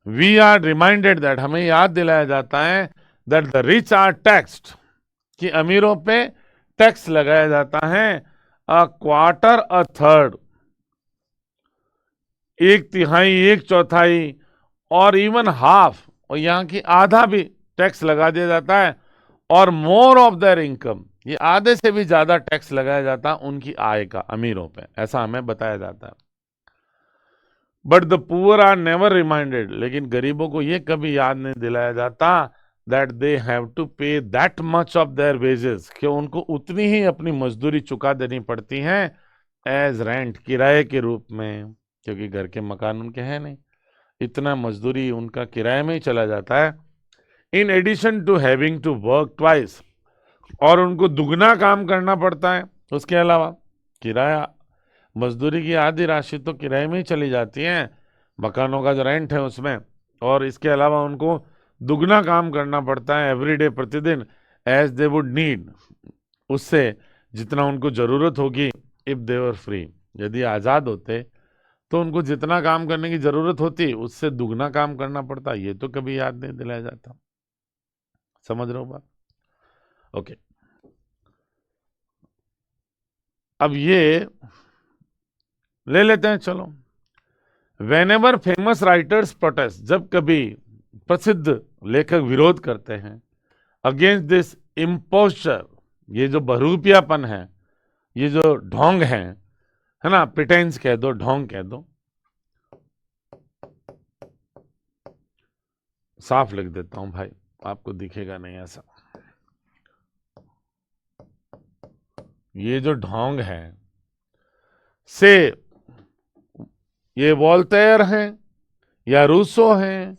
वी आर रिमाइंडेड दैट, हमें याद दिलाया जाता है that the rich are taxed, कि अमीरों पे टैक्स लगाया जाता है, अ क्वार्टर अ थर्ड, एक तिहाई, एक चौथाई, और इवन हाफ, और यहाँ की आधा भी टैक्स लगा दिया जाता है, और मोर ऑफ देयर इनकम, ये आधे से भी ज्यादा टैक्स लगाया जाता है उनकी आय का, अमीरों पे, ऐसा हमें बताया जाता है। But the poor are never reminded, लेकिन गरीबों को ये कभी याद नहीं दिलाया जाता that they have to pay that much of their wages, कि उनको उतनी ही अपनी मजदूरी चुका देनी पड़ती है एज रेंट, किराए के रूप में, क्योंकि घर के मकान उनके हैं नहीं, इतना मजदूरी उनका किराए में ही चला जाता है। In addition to having to work twice, और उनको दुगना काम करना पड़ता है, उसके अलावा किराया, मजदूरी की आधी राशि तो किराए में ही चली जाती है, मकानों का जो रेंट है उसमें, और इसके अलावा उनको दुगना काम करना पड़ता है एवरीडे, प्रतिदिन, एज दे वुड नीड, उससे जितना उनको जरूरत होगी, इफ दे वर फ्री, यदि आजाद होते तो उनको जितना काम करने की जरूरत होती उससे दुगना काम करना पड़ता, ये तो कभी याद नहीं दिलाया जाता। समझ रहे हो बात? ओके, अब ये ले लेते हैं, चलो। वेनेवर फेमस राइटर्स प्रोटेस्ट, जब कभी प्रसिद्ध लेखक विरोध करते हैं अगेंस्ट दिस इम्पोस्चर, ये जो बहरूपियापन है, ये जो ढोंग है ना, प्रिटेंस कह दो, ढोंग कह दो, साफ लिख देता हूं भाई, आपको दिखेगा नहीं ऐसा, ये जो ढोंग है से, ये वोल्टेयर हैं या रूसो हैं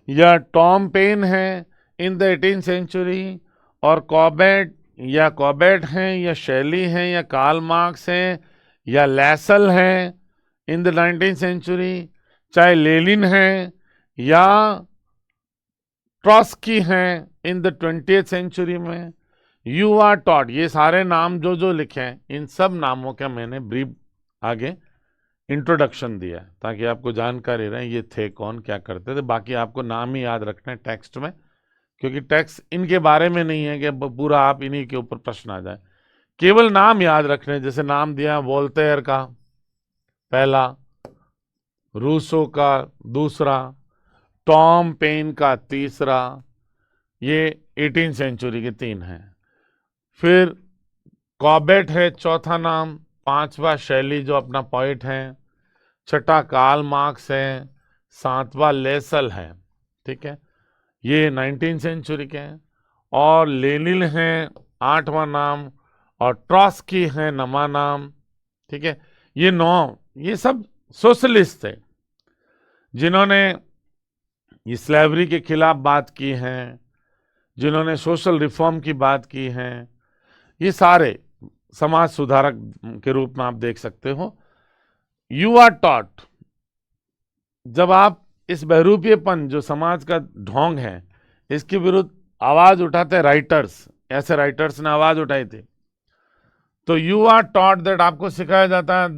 या टॉम पेन हैं इन द 18th सेंचुरी, और कॉबेट हैं या शैली हैं या कार्ल मार्क्स हैं या लैसल हैं इन द 19th सेंचुरी, चाहे लेनिन हैं या ट्रॉस्की हैं इन द 20th सेंचुरी में, यू आर टॉट, ये सारे नाम जो जो लिखे हैं, इन सब नामों का मैंने ब्रीफ आगे इंट्रोडक्शन दिया है ताकि आपको जानकारी रहे ये थे कौन, क्या करते थे। बाकी आपको नाम ही याद रखना है टेक्स्ट में, क्योंकि टेक्स्ट इनके बारे में नहीं है कि पूरा आप इन्हीं के ऊपर प्रश्न आ जाए, केवल नाम याद रखने। जैसे नाम दिया वोल्टेयर का पहला, रूसो का दूसरा, टॉम पेन का तीसरा, ये 18th सेंचुरी के 3 हैं। फिर कॉबेट है चौथा नाम, पांचवा शैली जो अपना पोइट है, छठा कार्ल मार्क्स है, सातवां लेसल है, ठीक है, ये 19th सेंचुरी के हैं। और लेनिन है 8वां नाम, और ट्रॉस्की है 9वां नाम, ठीक है। ये 9, ये सब सोशलिस्ट थे जिन्होंने स्लेवरी के खिलाफ बात की है, जिन्होंने सोशल रिफॉर्म की बात की है, ये सारे समाज सुधारक के रूप में आप देख सकते हो। यू आर टॉट, जब आप इस बहरूपीयपन जो समाज का ढोंग है इसके विरुद्ध आवाज उठाते राइटर्स, ऐसे राइटर्स ने आवाज उठाई थी, तो यू आर टॉट दैट, आपको सिखाया जाता है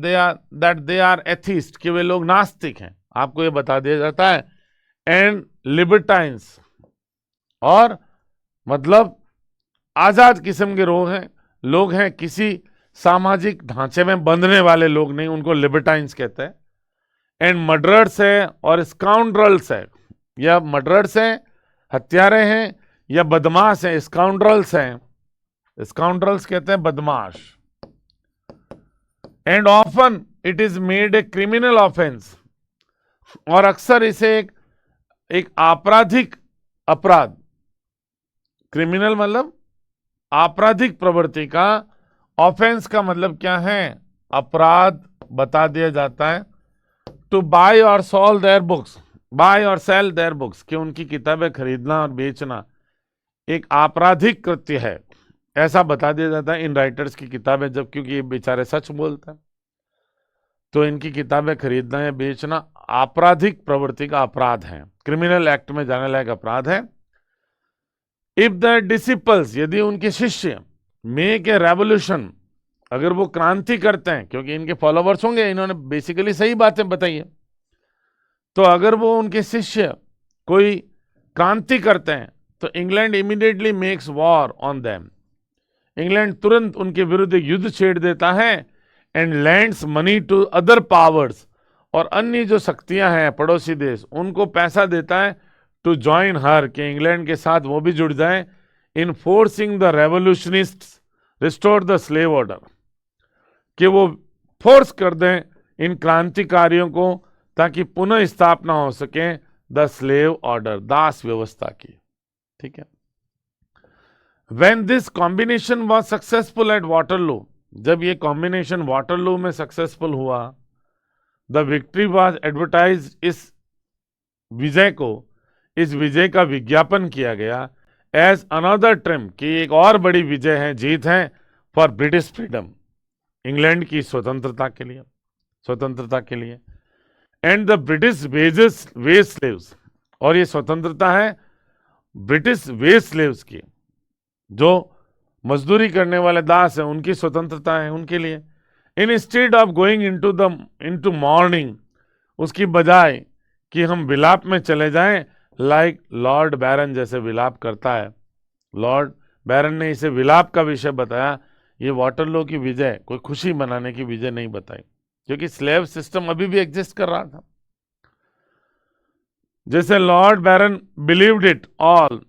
दे आर एथिस्ट, कि वे लोग नास्तिक हैं, आपको ये बता दिया जाता है, एंड लिबर्टाइंस, और मतलब आजाद किस्म के लोग हैं, किसी सामाजिक ढांचे में बंधने वाले लोग नहीं, उनको लिबर्टाइंस कहते हैं। एंड मर्डरर्स है और स्काउंड्रल्स है, या मर्डरर्स हैं, हत्यारे हैं, या बदमाश हैं, स्काउंड्रल्स हैं। स्काउंड्रल्स कहते हैं बदमाश। And often it is made a criminal offence, और अक्सर इसे एक आपराधिक अपराध, क्रिमिनल मतलब आपराधिक प्रवृत्ति का, ऑफेंस का मतलब क्या है, अपराध बता दिया जाता है। टू बाय और सेल देयर बुक्स, बाय और सेल देयर बुक्स, कि उनकी किताबें खरीदना और बेचना एक आपराधिक कृत्य है, ऐसा बता दिया जाता है इन राइटर्स की किताबें। जब क्योंकि ये बेचारे सच बोलते हैं, तो इनकी किताबें खरीदना या बेचना आपराधिक प्रवृत्ति का अपराध है, क्रिमिनल एक्ट में जाने लायक अपराध है। इफ द डिसिपल्स, यदि उनके शिष्य, मेक ए रेवोल्यूशन, अगर वो क्रांति करते हैं, क्योंकि इनके फॉलोवर्स होंगे, इन्होंने बेसिकली सही बातें बताई है, तो अगर वो उनके शिष्य कोई क्रांति करते हैं, तो England immediately makes war on them, England तुरंत उनके विरुद्ध युद्ध छेड़ देता है। And lends money to other powers, और अन्य जो शक्तियां हैं पड़ोसी देश, उनको पैसा देता है टू ज्वाइन हर, कि इंग्लैंड के साथ वो भी जुड़ जाएं। In forcing the revolutionists restore the slave order, कि वो फोर्स कर दें इन क्रांतिकारियों को, ताकि पुनः स्थापना हो सके द स्लेव ऑर्डर, दास व्यवस्था की। ठीक है। When this combination was successful at Waterloo, जब ये कॉम्बिनेशन वाटरलू में सक्सेसफुल हुआ, द विक्ट्री वॉज एडवर्टाइज, इस विजय को, इस विजय का विज्ञापन किया गया एज अनदर ट्रिम्प, कि एक और बड़ी विजय है, जीत है फॉर ब्रिटिश फ्रीडम, इंग्लैंड की स्वतंत्रता के लिए। And the British wage slaves, और ये स्वतंत्रता है ब्रिटिश वेज स्लेव्स की, जो मजदूरी करने वाले दास हैं, उनकी स्वतंत्रता है उनके लिए। Instead of going into morning, उसकी बजाय कि हम विलाप में चले जाएं, लाइक लॉर्ड बैरन जैसे विलाप करता है, लॉर्ड बैरन ने इसे विलाप का विषय बताया। ये वाटरलू की विजय कोई खुशी मनाने की विजय नहीं बताई, क्योंकि स्लेव सिस्टम अभी भी एग्जिस्ट कर रहा था। जैसे Lord Byron believed it all,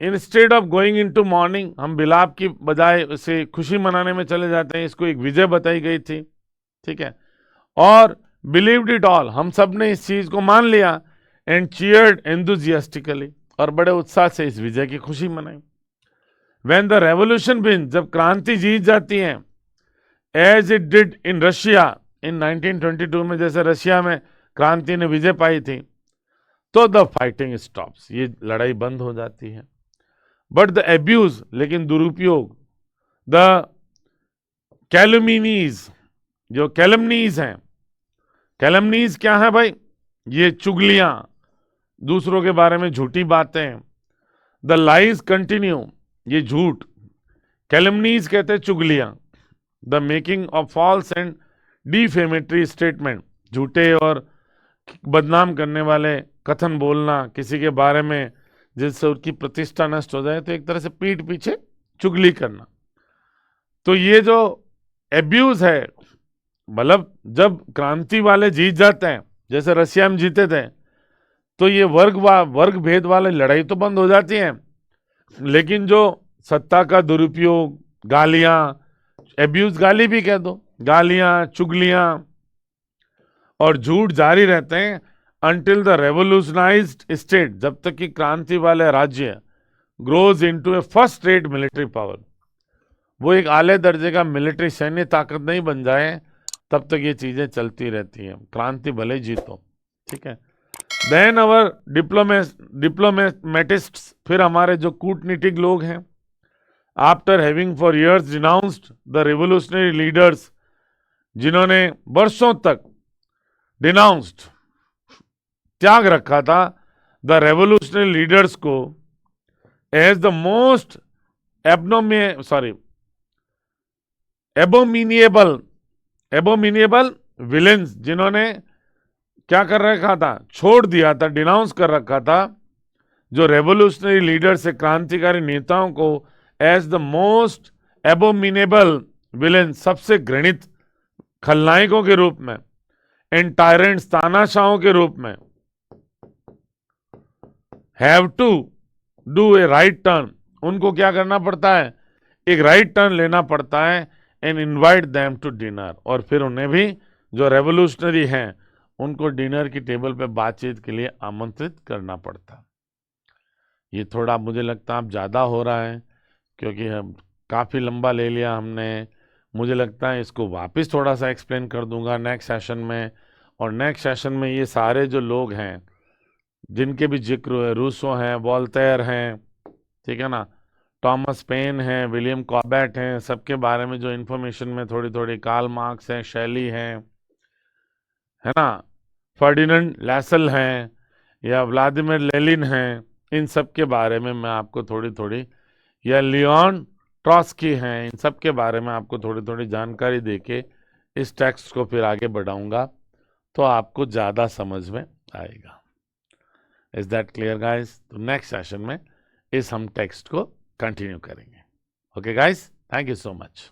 instead of going into mourning, हम विलाप की बजाय उसे खुशी मनाने में चले जाते हैं, इसको एक विजय बताई गई थी। ठीक है। और बिलीव्ड इट ऑल, हम सब ने इस चीज को मान लिया। एंड चीयर्ड एंथुजियास्टिकली, और बड़े उत्साह से इस विजय की खुशी मनाई। व्हेन द रेवोल्यूशन विन, जब क्रांति जीत जाती है, as it did in Russia in 1922 में, जैसे रशिया में क्रांति ने विजय पाई थी, तो द फाइटिंग स्टॉप्स, ये लड़ाई बंद हो जाती है। बट द एब्यूज, लेकिन दुरुपयोग, द कैलुमिनीज, जो कैलमनीज हैं, कैलमनीज क्या है भाई, ये चुगलियां, दूसरों के बारे में झूठी बातें। द लाइज कंटिन्यू, ये झूठ, कैलमनीज कहते हैं चुगलियां। The making of false and defamatory statement, झूठे और बदनाम करने वाले कथन बोलना किसी के बारे में, जिससे उसकी प्रतिष्ठा नष्ट हो जाए, तो एक तरह से पीठ पीछे चुगली करना। तो ये जो एब्यूज है, मतलब जब क्रांति वाले जीत जाते हैं, जैसे रशिया में जीते थे, तो ये वर्ग भेद वाली लड़ाई तो बंद हो जाती है, लेकिन जो सत्ता का दुरुपयोग, गालियां, एब्यूज गाली भी कह दो, गालियां, चुगलियां और झूठ जारी रहते हैं until the revolutionized state, जब तक कि क्रांति वाले राज्य grows into a first rate military power, वो एक आले दर्जे का मिलिट्री सैन्य ताकत नहीं बन जाए, तब तक ये चीजें चलती रहती हैं, क्रांति भले जीतो। ठीक है। देन अवर डिप्लोमेटिस्ट्स, फिर हमारे जो कूटनीतिक लोग हैं, after having for years denounced the revolutionary leaders, जिन्होंने वर्षों तक डिनाउंस्ड, त्याग रखा था द रेवोल्यूशनरी लीडर्स को, एज द मोस्ट एबोमिनिएबल विलेंस, जिन्होंने क्या कर रखा था, छोड़ दिया था, डिनाउंस कर रखा था जो रेवोल्यूशनरी लीडर्स से क्रांतिकारी नेताओं को as the most abominable villain, सबसे घृणित खलनायकों के रूप में, एंड टायरेंट्स, तानाशाहों के रूप में, have to do a right turn, उनको क्या करना पड़ता है, एक राइट टर्न लेना पड़ता है, and invite them to dinner, और फिर उन्हें भी, जो रेवोल्यूशनरी हैं, उनको डिनर की टेबल पे बातचीत के लिए आमंत्रित करना पड़ता। ये थोड़ा मुझे लगता है अब ज़्यादा हो रहा है, क्योंकि हम काफ़ी लंबा ले लिया हमने। मुझे लगता है इसको वापस थोड़ा सा एक्सप्लेन कर दूंगा नेक्स्ट सेशन में, और नेक्स्ट सेशन में ये सारे जो लोग हैं जिनके भी जिक्र हुए, रूसो हैं, वॉल्टेयर हैं, ठीक है ना, टॉमस पेन हैं, विलियम कॉबेट हैं, सबके बारे में जो इन्फॉर्मेशन में थोड़ी थोड़ी, कार्ल मार्क्स हैं, शैली हैं, है ना, फर्डिनेंड लैसल हैं, या व्लादिमीर लेनिन हैं, इन सब के बारे में मैं आपको थोड़ी थोड़ी, या लियोन ट्रॉट्स्की हैं, इन सब के बारे में आपको थोड़ी थोड़ी जानकारी देके इस टेक्स्ट को फिर आगे बढ़ाऊंगा, तो आपको ज़्यादा समझ में आएगा। Is that clear guys? तो नेक्स्ट सेशन में इस हम टेक्स्ट को कंटिन्यू करेंगे। Okay guys, thank you so much.